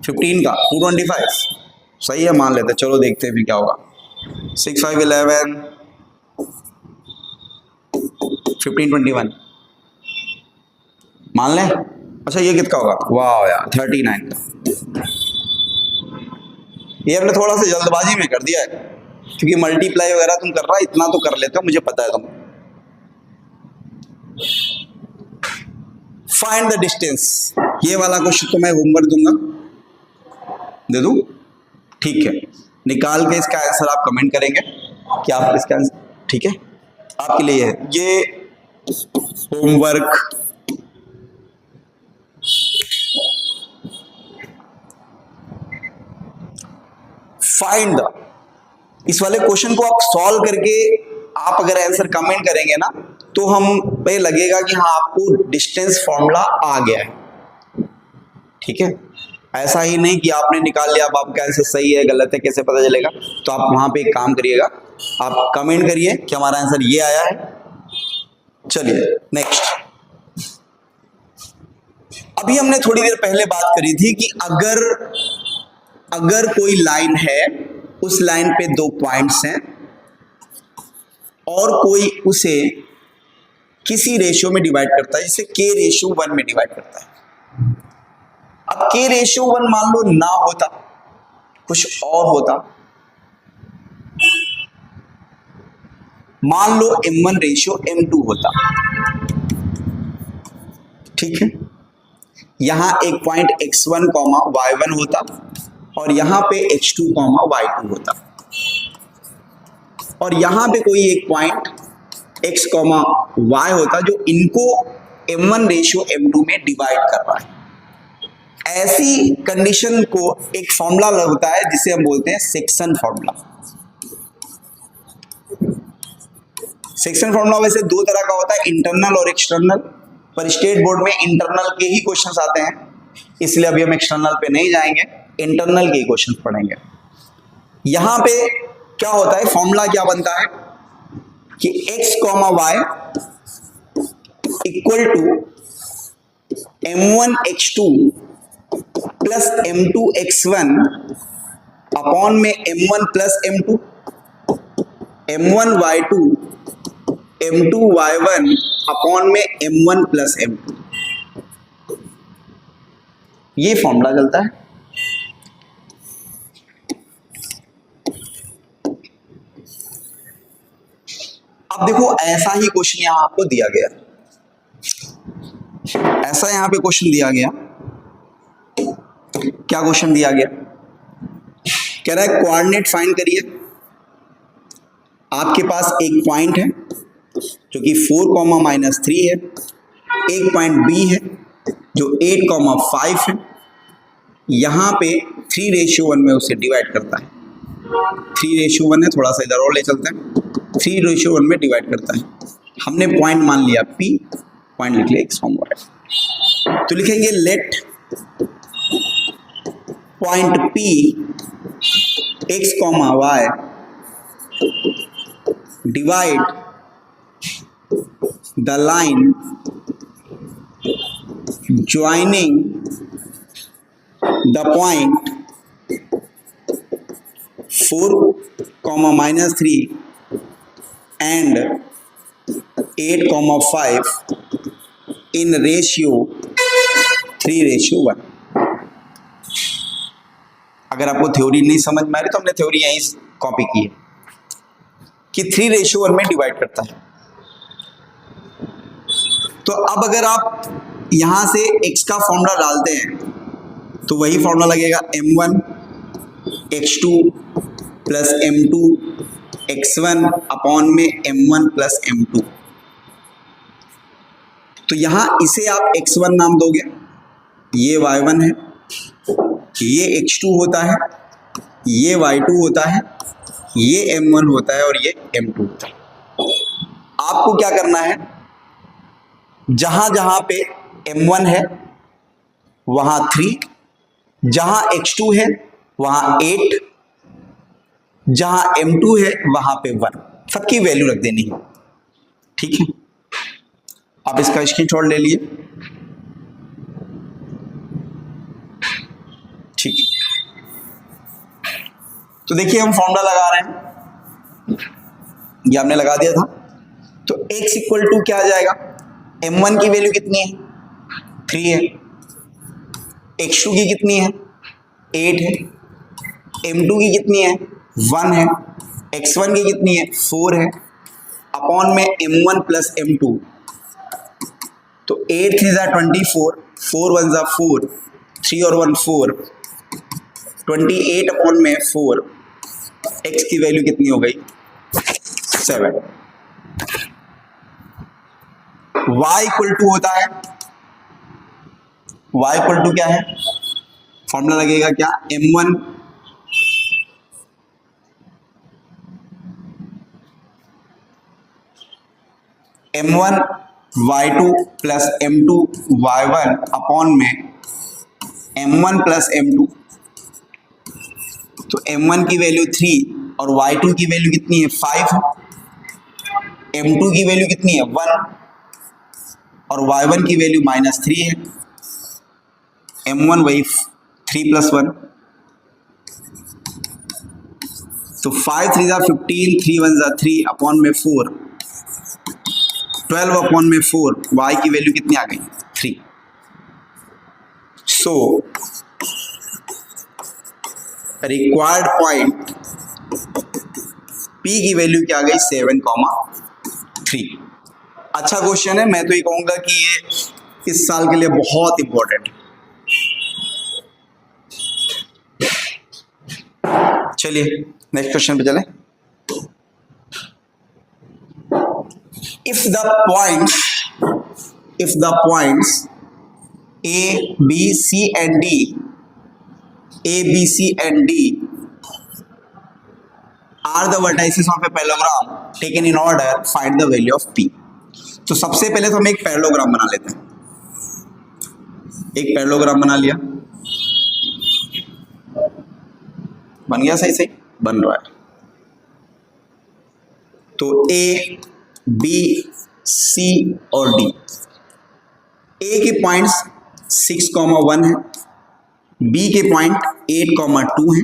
15 का 225 सही है मान लेते। चलो देखते हैं फिर क्या होगा। 6 5 11 15 21 मान लें। अच्छा ये कितना होगा? वाह यार 39 का। ये हमने थोड़ा सा जल्दबाजी में कर दिया है क्योंकि मल्टीप्लाई वगैरह तुम कर रहा, इतना तो कर लेते हो मुझे पता है तुम। फाइंड द डिस्टेंस, ये वाला क्वेश्चन तो मैं होमवर्क दूंगा, दे दूं? ठीक है, निकाल के इसका आंसर आप कमेंट करेंगे कि आप इसका आंसर, ठीक है आपके लिए है ये होमवर्क। फाइंड द, इस वाले क्वेश्चन को आप सॉल्व करके आप अगर आंसर कमेंट करेंगे ना तो हम पे लगेगा कि हाँ आपको डिस्टेंस फॉर्मूला आ गया है। ठीक है, ऐसा ही नहीं कि आपने निकाल लिया अब आपका आंसर सही है गलत है कैसे पता चलेगा। तो आप वहां पे एक काम करिएगा, आप कमेंट करिए कि हमारा आंसर ये आया है। चलिए नेक्स्ट। अभी हमने थोड़ी देर पहले बात करी थी कि अगर कोई लाइन है, उस लाइन पे 2 पॉइंट्स हैं और कोई उसे किसी रेशियो में डिवाइड करता है, जिसे k रेशियो 1 में डिवाइड करता है। अब k रेशियो 1 मान लो ना होता, कुछ और होता, मान लो m1 रेशियो m2 होता, ठीक है, यहां एक पॉइंट x1 y1 होता और यहां पे h2 y2 होता, और यहां पे कोई एक पॉइंट x y होता जो इनको m1 रेशियो m2 में डिवाइड कर रहा है। ऐसी कंडीशन को एक फॉर्मूला लगता है जिसे हम बोलते हैं सेक्शन फॉर्मूला। सेक्शन फॉर्मूला वैसे दो तरह का होता है, इंटरनल और एक्सटर्नल, पर स्टेट बोर्ड में इंटरनल के ही क्वेश्चंस आते हैं, इसलिए अभी हम एक्सटर्नल पे नहीं जाएंगे, इंटरनल के ही क्वेश्चंस पढ़ेंगे। यहां पे क्या होता है, फॉर्मूला क्या बनता है कि x y equal to m1 x2 plus m2 x1 upon में m1 plus m2, m1 y2 m2 y1 upon में m1 प्लस m2, ये फॉर्मूला चलता है। अब देखो ऐसा ही क्वेश्चन यहां आपको दिया गया, ऐसा यहां पे क्वेश्चन दिया गया, क्या क्वेश्चन दिया गया, कह रहा है कोऑर्डिनेट फाइंड करिए। आपके पास एक पॉइंट है जो कि 4, -3 है, एक पॉइंट बी है जो 8, 5 है, यहां पे 3:1 में उसे डिवाइड करता है। 3:1 है, थोड़ा सा इधर और ले चलते हैं, 3:1 में डिवाइड करता है। हमने पॉइंट मान लिया P, पॉइंट लिख लिया x, y, तो लिखेंगे let point P x, y divide the line joining the point 4, -3 and 8, 5 in ratio 3:1। अगर आपको थ्योरी नहीं समझ में आ रही तो हमने थ्योरी यहीं कॉपी की है कि 3:1 में डिवाइड करता है। तो अब अगर आप यहां से x का फॉर्मूला डालते हैं तो वही फॉर्मूला लगेगा m1 x2 plus m2 x1 upon में m1 प्लस m2। तो यहां इसे आप x1 नाम दोगे, ये y1 है, ये x2 होता है, ये y2 होता है, ये m1 होता है और ये m2 होता है। आपको क्या करना है, जहां जहां पे m1 है वहां 3, जहां x2 है वहां 8, जहां m2 है वहां पे 1, सबकी वैल्यू रख देनी है, ठीक है। आप इसका स्क्रीनशॉट ले लिए, ठीक है। तो देखिए हम फॉर्मूला लगा रहे हैं, ये हमने लगा दिया था। तो x इक्वल टू क्या आ जाएगा, m1 की वैल्यू कितनी है, 3 है, x2 की कितनी है, 8 है, m2 की कितनी है, 1 है, x1 की कितनी है, 4 है, अपॉन में m1 प्लस m2। तो 8 3 = 24, 4 1 = 4, 3 और 1 4, 28 अपॉन में 4, x की वैल्यू कितनी हो गई, 7। y इक्वल टू होता है, y इक्वल टू क्या है, फॉर्मूला लगेगा क्या, m1 y2 plus m2 y1 upon में m1 प्लस m2। तो m1 की वैल्यू 3 और y2 की वैल्यू कितनी है, 5, m2 की वैल्यू कितनी है, 1 और y1 की वैल्यू -3 है, m1 वही 3 + 1, तो 5 3 = 15, 3 1 = 3 अपॉन में 4, 12 अपॉन में 4, y की वैल्यू कितनी आ गई, 3। सो रिक्वायर्ड पॉइंट P की वैल्यू क्या आ गई 7,3। अच्छा क्वेश्चन है, मैं तो ये कहूंगा कि ये इस साल के लिए बहुत इंपॉर्टेंट है। चलिए नेक्स्ट क्वेश्चन पे चलें। If the points A, B, C and D are the vertices of a parallelogram taken in order, find the value of P। तो सबसे पहले तो हम एक पैरेललोग्राम बना लेते हैं। एक पैरेललोग्राम बना लिया, बन गया, सही सही बन रहा है। तो A, B, C और D, A के पॉइंट्स 6,1 है, B के पॉइंट 8,2 है,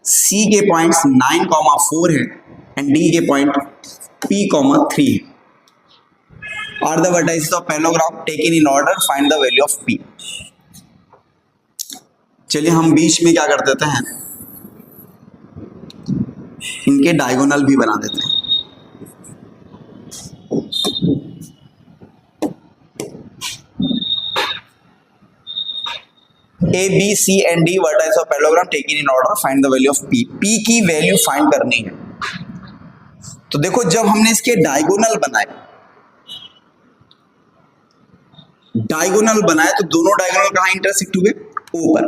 C के पॉइंट्स 9,4 है एंड D के पॉइंट P,3 है। Are the vertices of parallelogram taken in order, find the value of P। चलिए हम बीच में क्या कर देते हैं, इनके डायगोनल भी बना देते हैं। A, B, C and D vertices of parallelogram taken in order, find the value of P। P की वैल्यू फाइंड करनी है। तो देखो जब हमने इसके डायगोनल बनाए तो दोनों डायगोनल कहाँ इंटरसेक्ट हुए, O पर।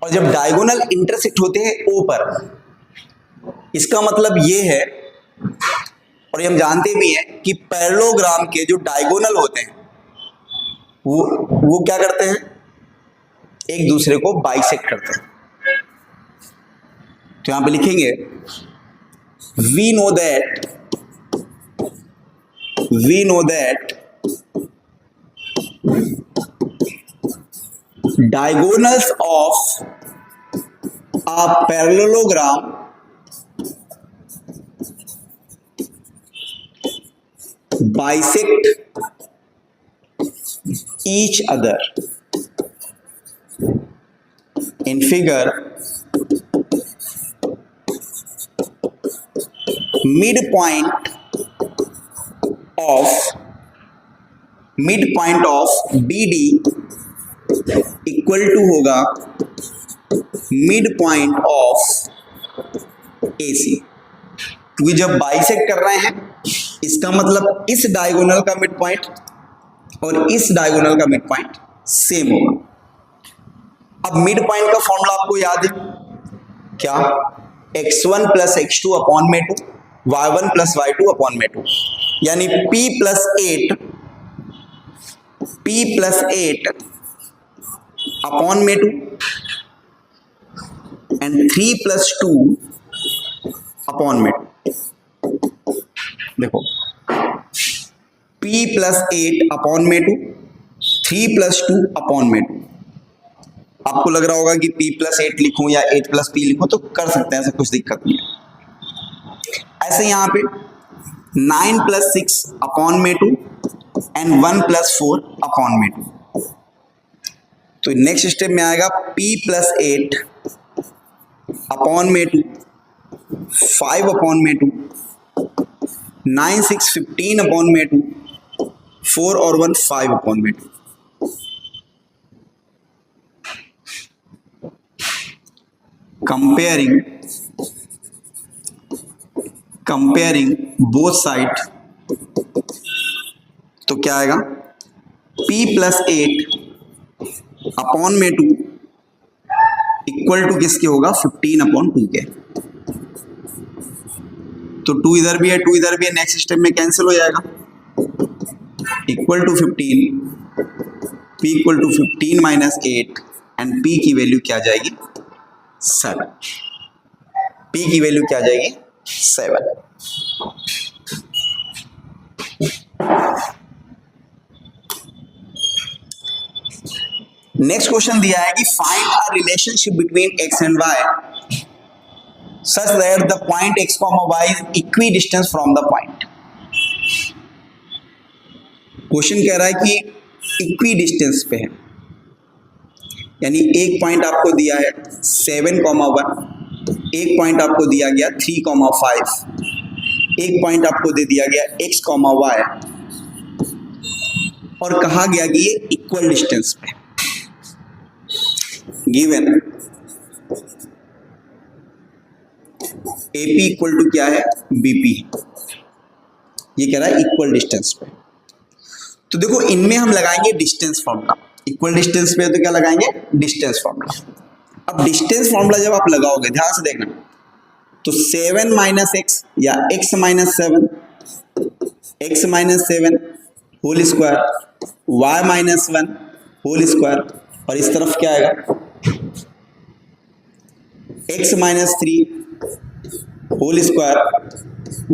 और जब डायगोनल इंटरसेक्ट होते हैं O पर, इसका मतलब ये है, और हम जानते भी हैं कि पैरेललोग्राम के जो डायगोनल होते हैं वो क्या करते हैं, एक दूसरे को बाइसेक्ट करते हैं। तो यहां पे लिखेंगे we know that diagonals of a parallelogram bisect each other। In figure, midpoint of BD equal to होगा midpoint of AC। क्योंकि जब बाइसेक्ट कर रहे हैं इसका मतलब इस डायगोनल का मिड पॉइंट और इस डायगोनल का मिड पॉइंट सेम होगा। अब मिड पॉइंट का फॉर्मूला आपको याद है क्या, x1 प्लस x2 अपॉन में 2, y1 प्लस y2 अपॉन में 2, यानी p प्लस 8 अपॉन में 2 एंड 3 प्लस 2 अपॉन में 2। देखो p प्लस 8 अपॉन में 2, 3 प्लस 2 अपॉन में 2। आपको लग रहा होगा कि p प्लस 8 लिखूं या 8 प्लस p लिखूं, तो कर सकते हैं, ऐसा कुछ दिक्कत नहीं है। ऐसे यहां पे 9 प्लस 6 अपॉन में 2 एंड 1 प्लस 4 अपॉन में 2। तो नेक्स्ट स्टेप में आएगा p प्लस 8 अपॉन में 2, 5 अपॉन में 2, 9 6 15 अपॉन में 2, 4 और 1 5 अपॉन में 2। कंपेयरिंग बोथ साइड, तो क्या आएगा, p प्लस 8 अपॉन में 2 इक्वल टू किसके होगा, 15 अपॉन 2 के। तो 2 इधर भी है 2 इधर भी है, नेक्स्ट स्टेप में कैंसिल हो जाएगा, equal to 15, p equal to 15 minus 8 and p की वैल्यू क्या आ जाएगी, 7। p की वैल्यू क्या आ जाएगी, 7। नेक्स्ट क्वेश्चन दिया है कि find a relationship between x and y such that the point x, y is equidistant from the point। Question कह रहा है कि इक्विडिस्टेंस पे है, यानी एक पॉइंट आपको दिया है 7,1 एक पॉइंट आपको दिया गया 3,5, एक पॉइंट आपको दे दिया गया x, y और कहा गया कि ये इक्वल डिस्टेंस पे गिवन AP इक्वल टू क्या है BP, ये कह रहा है इक्वल डिस्टेंस पे। तो देखो इनमें हम लगाएंगे डिस्टेंस फॉर्मूला, इक्वल डिस्टेंस पे तो क्या लगाएंगे डिस्टेंस फॉर्मूला। अब डिस्टेंस फॉर्मूला जब आप लगाओगे ध्यान से देखना, तो 7 माइनस एक्स या x minus 7, x minus 7 whole square, y minus 1 whole square, और इस तरफ क्या आएगा x minus 3 whole square,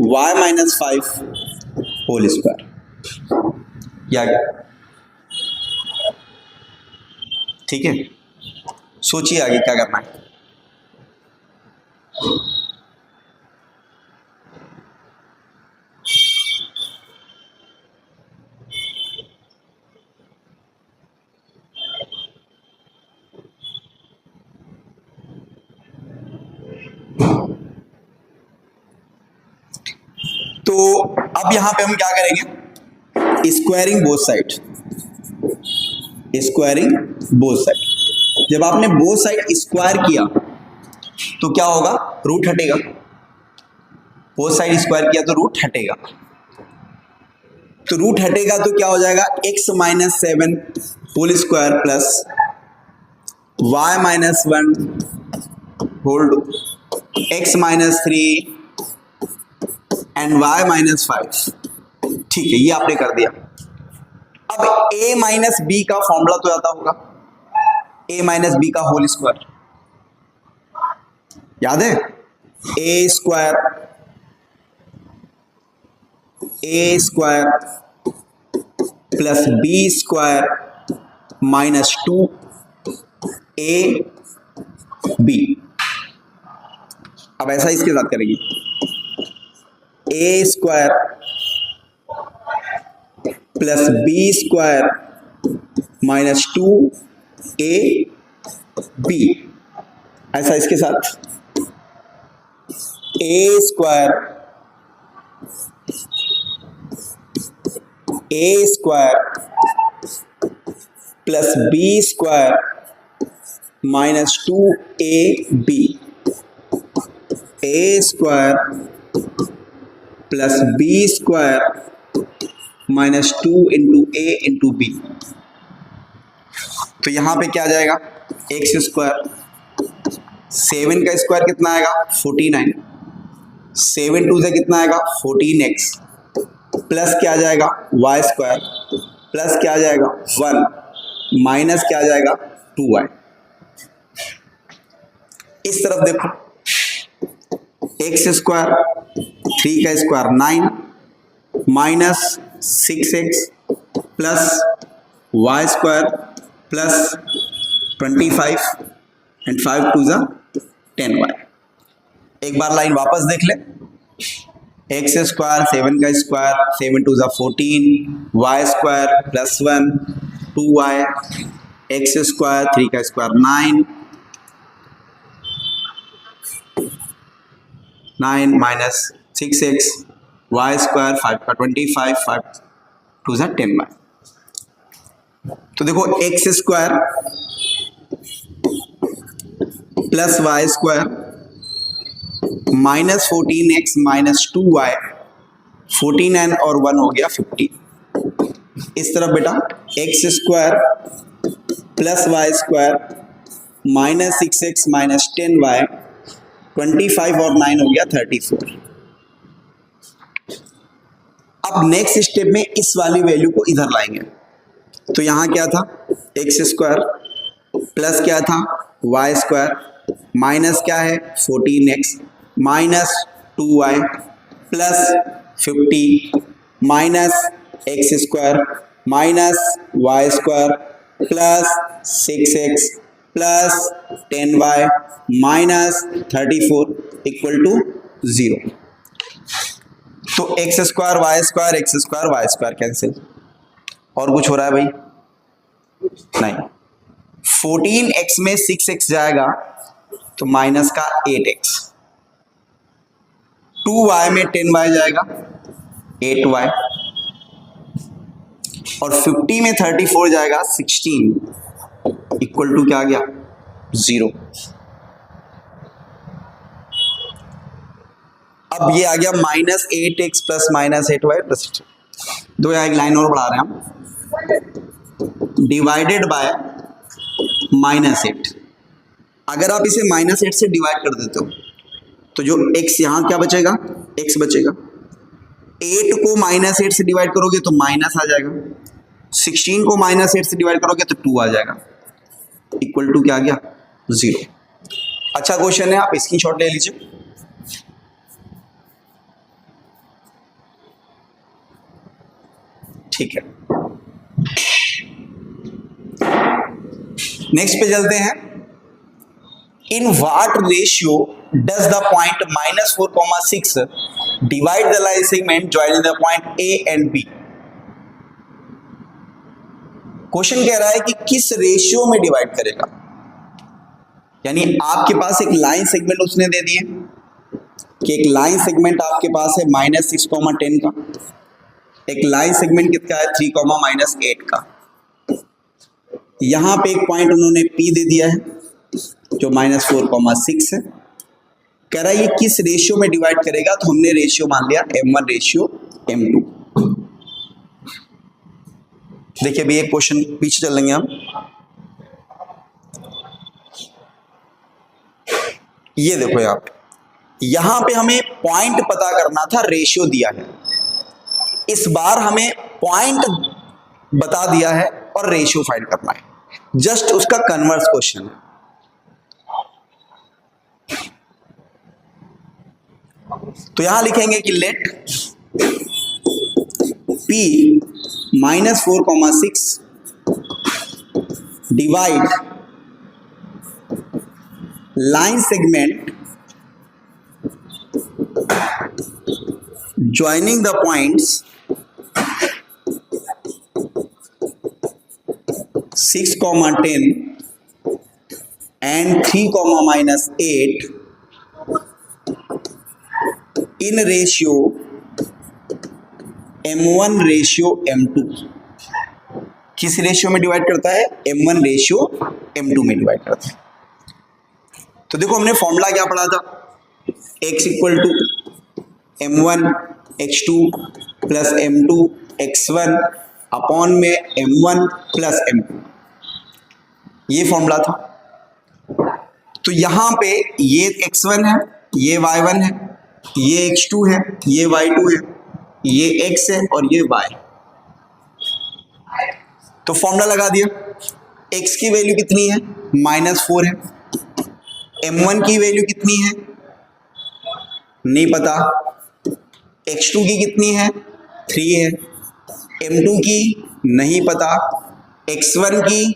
y minus 5 whole square. क्या गया? ठीक है, सोचिए आगे क्या करना है। तो अब यहां पे हम क्या करेंगे, squaring both side, squaring both side. जब आपने बोथ साइड स्क्वायर किया तो क्या होगा, रूट हटेगा, बोथ साइड स्क्वायर किया तो रूट हटेगा, तो रूट हटेगा तो क्या हो जाएगा x minus 7 whole square plus y minus 1 whole, x minus 3 and y minus 5। ठीक है, ये आपने कर दिया। अब a माइनस बी का फॉर्मूला तो आता होगा, a माइनस बी का होल स्क्वायर याद है, a square plus B square minus 2ab। अब ऐसा इसके साथ करेंगे, a square plus B square minus 2ab, ऐसा इसके साथ a square plus B square minus 2ab, a square plus B square minus 2 into a into B. तो यहां पे क्या आ जाएगा, एक्स स्क्वायर, 7 का स्क्वायर कितना आएगा 49, 7 टू से कितना आएगा 14x, प्लस क्या आ जाएगा y स्क्वायर, प्लस क्या आ जाएगा 1, माइनस क्या आ जाएगा 2y। इस तरफ देखो, एक्स स्क्वायर 3 का square 9 minus 6x plus y square plus 25 and 5 two ज़ा 10y। एक बार लाइन वापस देख ले, एक्स स्क्वायर 7 का स्क्वायर 7 टू ज़ा 14, y square plus 1 2y, x square 3 का square 9 minus 6x, y square 5 का 25, 5 टू ज़ा 10y। तो देखो X square plus Y square minus 14x minus 2y, 14n और 1 हो गया 15। इस तरफ बेटा X square plus Y square minus 6x minus 10y, 25 और 9 हो गया 34। अब नेक्स्ट स्टेप में इस वाली वैल्यू को इधर लाएंगे, तो यहां क्या था एक्स स्क्वायर प्लस क्या था वाई स्क्वायर माइनस क्या है 14x minus 2y plus 50 minus X square minus Y square plus 6x plus 10y minus 34 equal to 0। तो X square Y square cancel, और कुछ हो रहा है भाई नहीं, 14x में 6x जाएगा तो माइनस का 8x, 2y में 10y जाएगा 8y, और 50 में 34 जाएगा 16, इक्वल टू क्या आ गया 0। अब ये आ गया -8x प्लस -8y प्लस 6। दो यहाँ एक लाइन और बढ़ा रहे हैं हम, डिवाइडेड बाय -8। अगर आप इसे -8 से डिवाइड कर देते हो तो जो x यहाँ क्या बचेगा, x बचेगा। 8 को -8 से डिवाइड करोगे तो माइनस आ जाएगा, 16 को -8 से डिवाइड करोगे तो 2 आ जाएगा, इक्वल टू क्या आ गया 0। अच्छा क्वेश्चन है, आप स्क्रीनशॉट ले लीजिए। ठीक है, नेक्स्ट पे चलते हैं। In what ratio does the point -4,6 divide the line segment joining the point A and B. Question कह रहा है कि किस रेशियो में डिवाइड करेगा, यानी आपके पास एक लाइन सेगमेंट उसने दे दिए कि एक लाइन सेगमेंट आपके पास है -6,10 का, एक लाइन सेगमेंट कितना है 3,-8 का। यहां पे एक पॉइंट उन्होंने P दे दिया है जो -4,6 है। कह रहा है ये किस रेशियो में डिवाइड करेगा, तो हमने रेशियो मान लिया M1 रेशियो M2। देखिए अभी एक क्वेश्चन पीछे चलेंगे हम। ये देखो यहां पे हमें पॉइंट पता करना था, रेशियो दिया है। इस बार हमें पॉइंट बता दिया है और रेशियो फाइंड करना है, जस्ट उसका कन्वर्स क्वेश्चन है। तो यहां लिखेंगे कि let P -4,6 divide line segment joining the points 6,10 and 3,-8 in ratio M1 ratio M2। किस रेशियो में डिवाइड करता है, M1 रेशियो M2 में डिवाइड करता है। तो देखो हमने फॉर्मूला क्या पढ़ा था, x equal to M1 x2 plus M2 x1 upon में M1 प्लस M2, ये फॉर्मूला था। तो यहां पे ये x1 है, ये y1 है, ये x2 है, ये y2 है, ये x है और ये y। तो फॉर्मूला लगा दिया। x की वैल्यू कितनी है, -4 है। M1 की वैल्यू कितनी है नहीं पता, x2 की कितनी है 3 है, M2 की नहीं पता, x1 की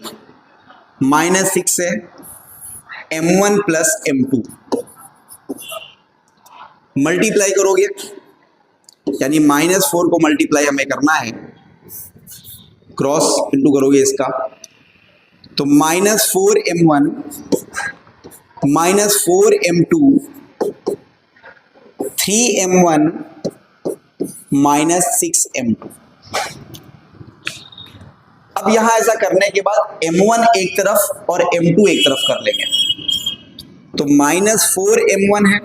-6 है, M1 प्लस M2 मल्टीप्लाई करोगे, यानी -4 को मल्टीप्लाई हमें करना है, क्रॉस इंटू करोगे इसका, तो -4M1 -4M2 3M1 -6M2। अब यहां ऐसा करने के बाद M1 एक तरफ और M2 एक तरफ कर लेंगे। तो -4M1 है,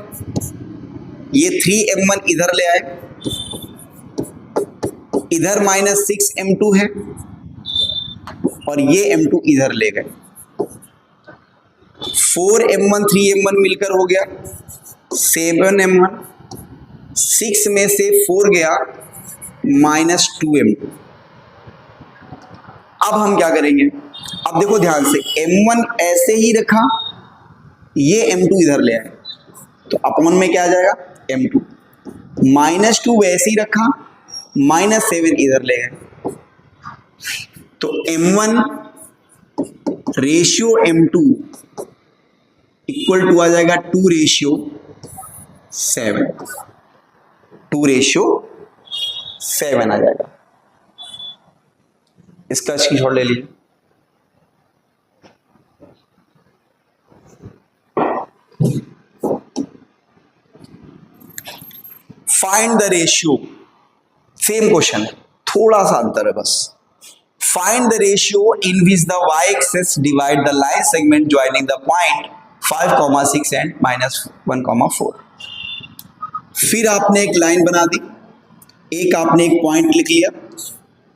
ये 3M1 इधर ले आए, इधर -6M2 है और ये M2 इधर ले गए। 4M1 3M1 मिलकर हो गया 7M1, 6 में से 4 गया -2M2। अब हम क्या करेंगे, अब देखो ध्यान से, M1 ऐसे ही रखा, ये M2 इधर ले आए, तो अपॉन में क्या आ जाएगा M2, -2 वैसे ही रखा, -7 इधर ले गए, तो M1 ratio M2 equal to आ जाएगा 2:7, 2:7 आ जाएगा। इसका स्क्रीनशॉट ले लीजिए। Find the ratio, same question है, थोड़ा सा अंतर है बस। Find the ratio in which the y axis divide the line segment joining the point 5,6 and -1,4। फिर आपने एक लाइन बना दी, एक आपने एक पॉइंट लिख लिया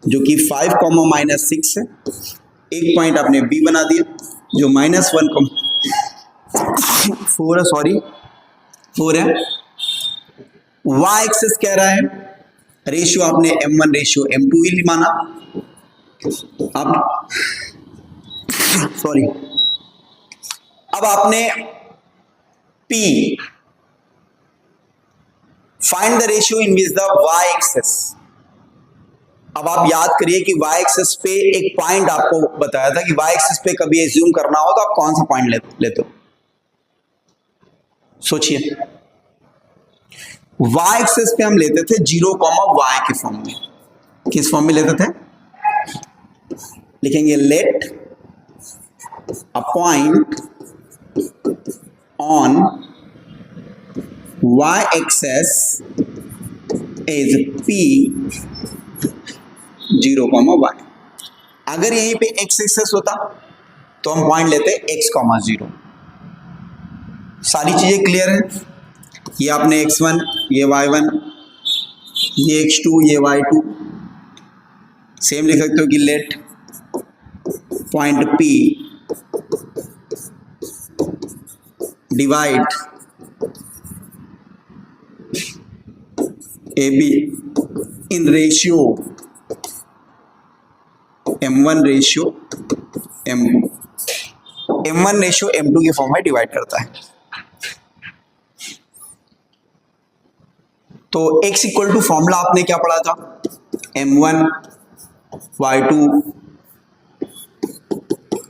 जो कि 5,-6 है, एक पॉइंट आपने B बना दिया जो -1,4 है, सॉरी 4 है। y एक्सेस कह रहा है, रेशियो आपने m1 रेशियो m2 ही माना। अब सॉरी, अब आपने P find the ratio in which the y axis. अब आप याद करिए कि y एक्सेस पे एक पॉइंट आपको बताया था कि y एक्सेस पे कभी एज्यूम करना हो तो आप कौन सा पॉइंट लेते हो, सोचिए। y एक्सेस पे हम लेते थे 0, y के फॉर्म में। किस फॉर्म में लेते थे? लिखेंगे let a point on y axis is p 0, y। अगर यहीं पे x एक्सेस होता तो हम पॉइंट लेते x, 0। सारी चीजें क्लियर हैं? ये आपने x1, ये y1, ये x2, ये y2। सेम लिख सकते हो कि let point P divide AB in ratio M1 ratio M2। M1 ratio M2 के फॉर्म में डिवाइड करता है। तो x इक्वल टू फॉर्मूला आपने क्या पढ़ा था? M1 y2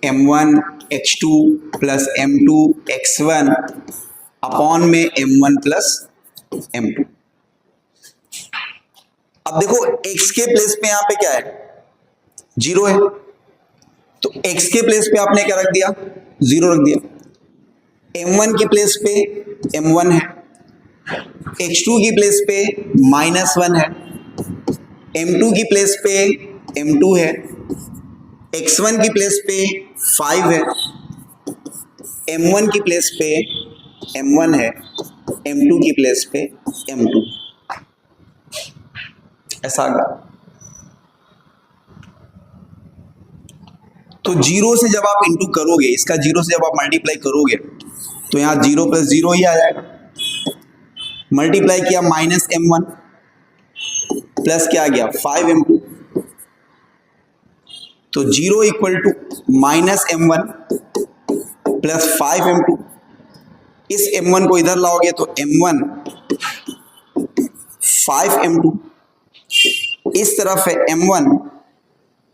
M1 x2 plus M2 x1 upon में M1 प्लस M2। अब देखो x के प्लेस पे यहां पे क्या है? 0 है, तो x के प्लेस पे आपने क्या रख दिया? 0 रख दिया। M1 के प्लेस पे M1 है, x2 की प्लेस पे -1 है, M2 की प्लेस पे M2 है, x1 की प्लेस पे 5 है, M1 की प्लेस पे M1 है, M2 की प्लेस पे M2। ऐसा आ गया। तो 0 से जब आप इंटू करोगे, इसका 0 से जब आप मल्टीप्लाई करोगे तो यहां 0 + 0 ही आ जाएगा। मल्टीप्लाई किया -M1 प्लस क्या आ गया? 5M2। तो 0 equal to -M1 plus 5M2। इस M1 को इधर लाओगे तो M1 5M2। इस तरफ है M1,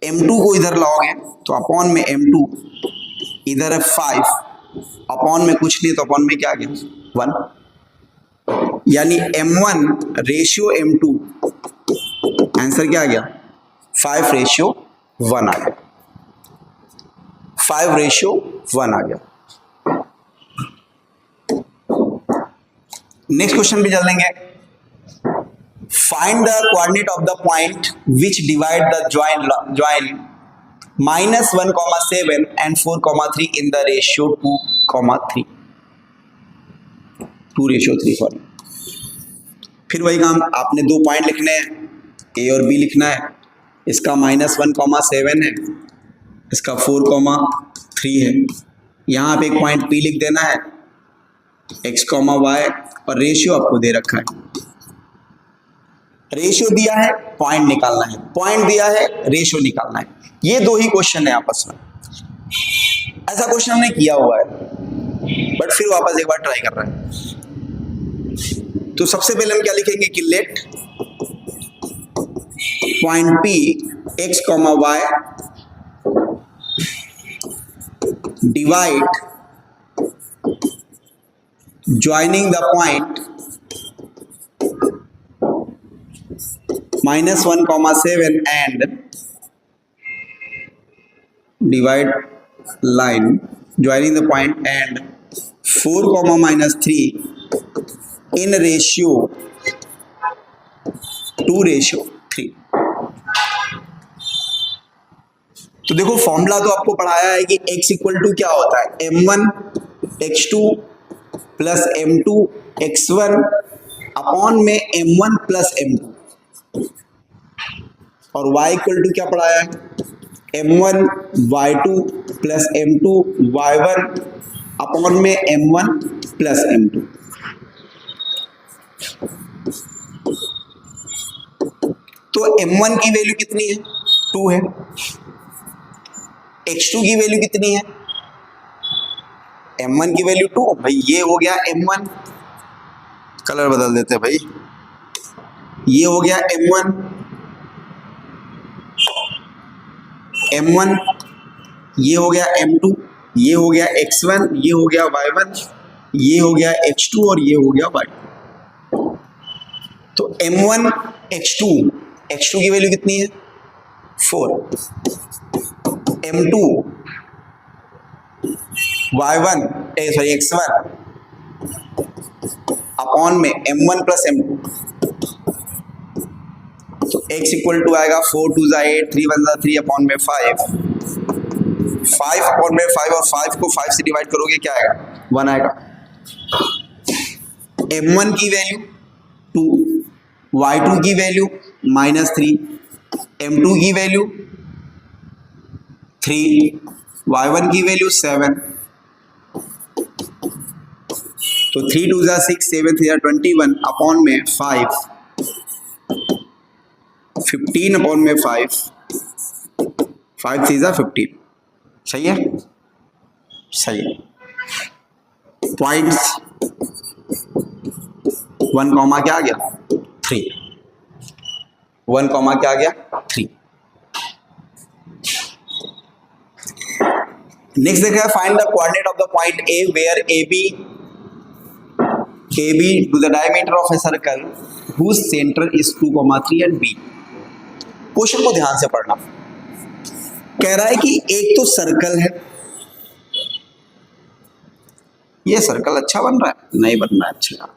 M2 को इधर लाओगे तो अपॉन में M2, इधर है 5, अपॉन में कुछ नहीं तो अपॉन में क्या आ गया? 1। यानी M1 रेशियो M2, आंसर क्या आ गया? 5:1 आ गया। 5:1 आ गया। नेक्स्ट क्वेश्चन भी चल लेंगे। Find the coordinate of the point which divide the join -1,7 and 4,3 in the ratio 2,3। 2:3 sorry. फिर वही काम, आपने 2 पॉइंट लिखने हैं, A और B लिखना है। इसका -1,7 है, इसका 4,3 है। यहाँ पे एक पॉइंट P लिख देना है, x, y, और रेशियो आपको दे रखा है। रेशियो दिया है, पॉइंट निकालना है, पॉइंट दिया है, रेशियो निकालना है। ये 2 ही क्वेश्चन है आपस में। ऐसा क्वेश्चन हमने किया हुआ है, बट फिर वापस एक बार ट्राई कर रहे हैं। तो सबसे पहले हम क्या लिखेंगे कि let point P x, y divide joining the point -1,7 and divide line joining the point and 4, -3 in ratio 2:3। तो देखो फॉर्मूला तो आपको पढ़ाया है कि x इक्वल टू क्या होता है, m1 x2 plus m2 x1 upon में m1 प्लस m2, और y इक्वल टू क्या पढ़ाया है, m1 y2 plus m2 y1 upon में m1 प्लस m2। तो m1 की वैल्यू कितनी है, 2 है। x2 की वैल्यू कितनी है, m1 की वैल्यू 2, भाई ये हो गया m1, कलर बदल देते हैं भाई, ये हो गया m1, ये हो गया m2, ये हो गया x1, ये हो गया y1, ये हो गया x2 और ये हो गया y2। तो m1 x2 की वैल्यू कितनी है, 4, m2 y1 x1 अपॉन में m1 प्लस m2। तो x इक्वल टू आएगा 4 2 8, 3 1 3 अपॉन में 5 अपॉन में 5, और 5 को 5 से डिवाइड करोगे क्या आएगा, 1 आएगा। m1 की वैल्यू 2, y2 की वैल्यू -3, m2 की वैल्यू 3, y1 की वैल्यू 7। तो 3 2 6, 7 3 21 अपॉन में 5, 15 अपॉन में 5, 5 3 15। सही है, सही है। पॉइंट्स 1 कॉमा क्या आ गया, 3, 1 कॉमा क्या आ गया, 3। नेक्स्ट देखा है, find the coordinate of the point A where AB to the diameter of a circle whose center is 2, 3 and B। Question को ध्यान से पढ़ना। कह रहा है कि एक तो सर्कल है, ये सर्कल अच्छा बन रहा है, नहीं बन रहा है अच्छा यार,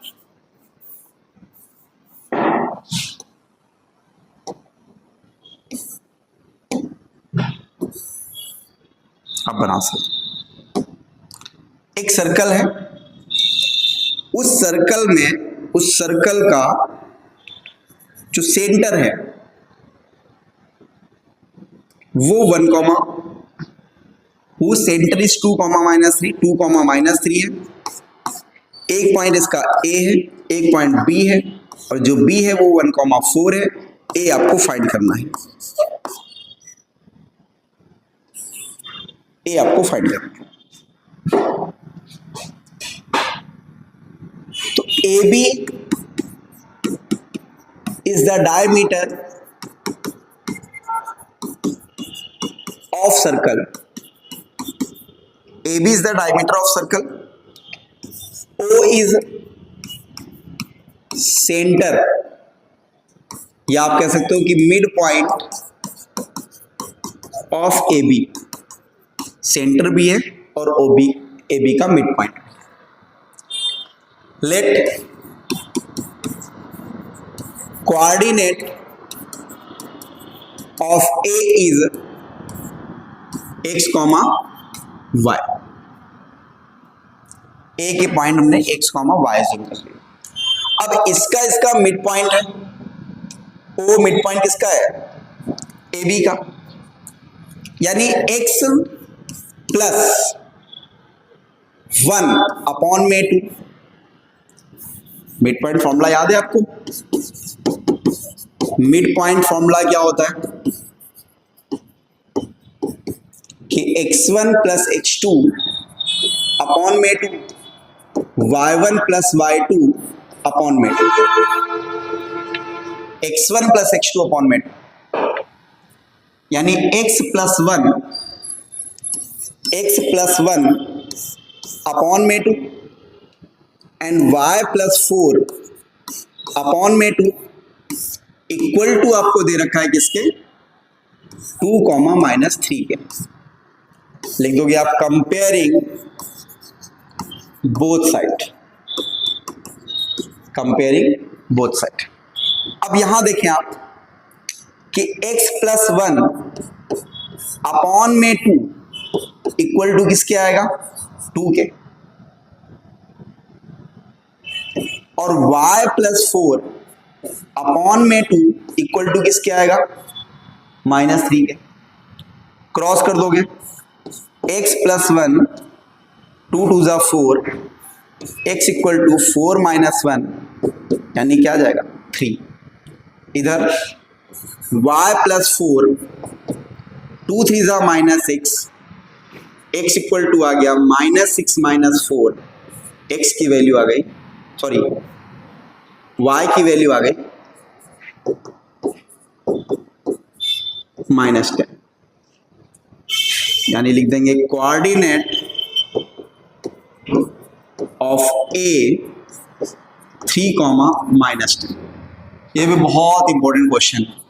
अब बना सकते। एक सर्कल है, उस सर्कल का जो सेंटर है वो 1, वो सेंटर इज 2, -3, 2, -3 है। एक पॉइंट इसका A है, एक पॉइंट B है, और जो B है वो 1, 4 है। A आपको फाइंड करना है, A आपको फाइंड करना है। तो AB is the diameter of circle, AB is the diameter of circle, O is center, या आप कह सकते हो कि mid point of AB, centre भी है और OB AB का mid point. Let coordinate of A is x, y। A के पॉइंट हमने x, y जूम कर लिया। अब इसका मिड पॉइंट है, O मिड पॉइंट किसका है, AB का, यानी x प्लस 1 अपॉन में 2। मिड पॉइंट फॉर्मूला याद है आपको, मिड पॉइंट फॉर्मूला क्या होता है कि x1 प्लस x2 अपॉन में 2, y1 प्लस y2 अपॉन में 2, x1 प्लस x2 अपॉन में 2, यानी x प्लस 1 अपॉन में 2 एंड y प्लस 4 अपॉन में 2 इक्वल टू आपको दे रखा है किसके, 2, -3 के। लिख दोगे आप comparing both side, comparing both side. अब यहां देखें आप कि x प्लस 1 अपॉन में 2 इक्वल टू किसके आएगा, 2 के, और y प्लस 4 अपॉन में 2 इक्वल टू किसके आएगा, -3 के। क्रॉस कर दोगे, x प्लस 1 2 2 जा 4, x इक्वल टू 4 माइनस 1 यानी क्या आ जाएगा, 3। इधर y प्लस 4 2 3 जा -6, x इक्वल टू आ गया -6 माइनस 4, x की वैल्यू आ गई, सॉरी y की वैल्यू आ गई -10, यानी लिख देंगे कोऑर्डिनेट ऑफ a 3, -10। ये भी बहुत इंपॉर्टेंट क्वेश्चन है।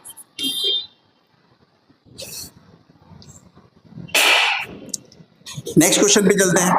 नेक्स्ट क्वेश्चन पे चलते हैं।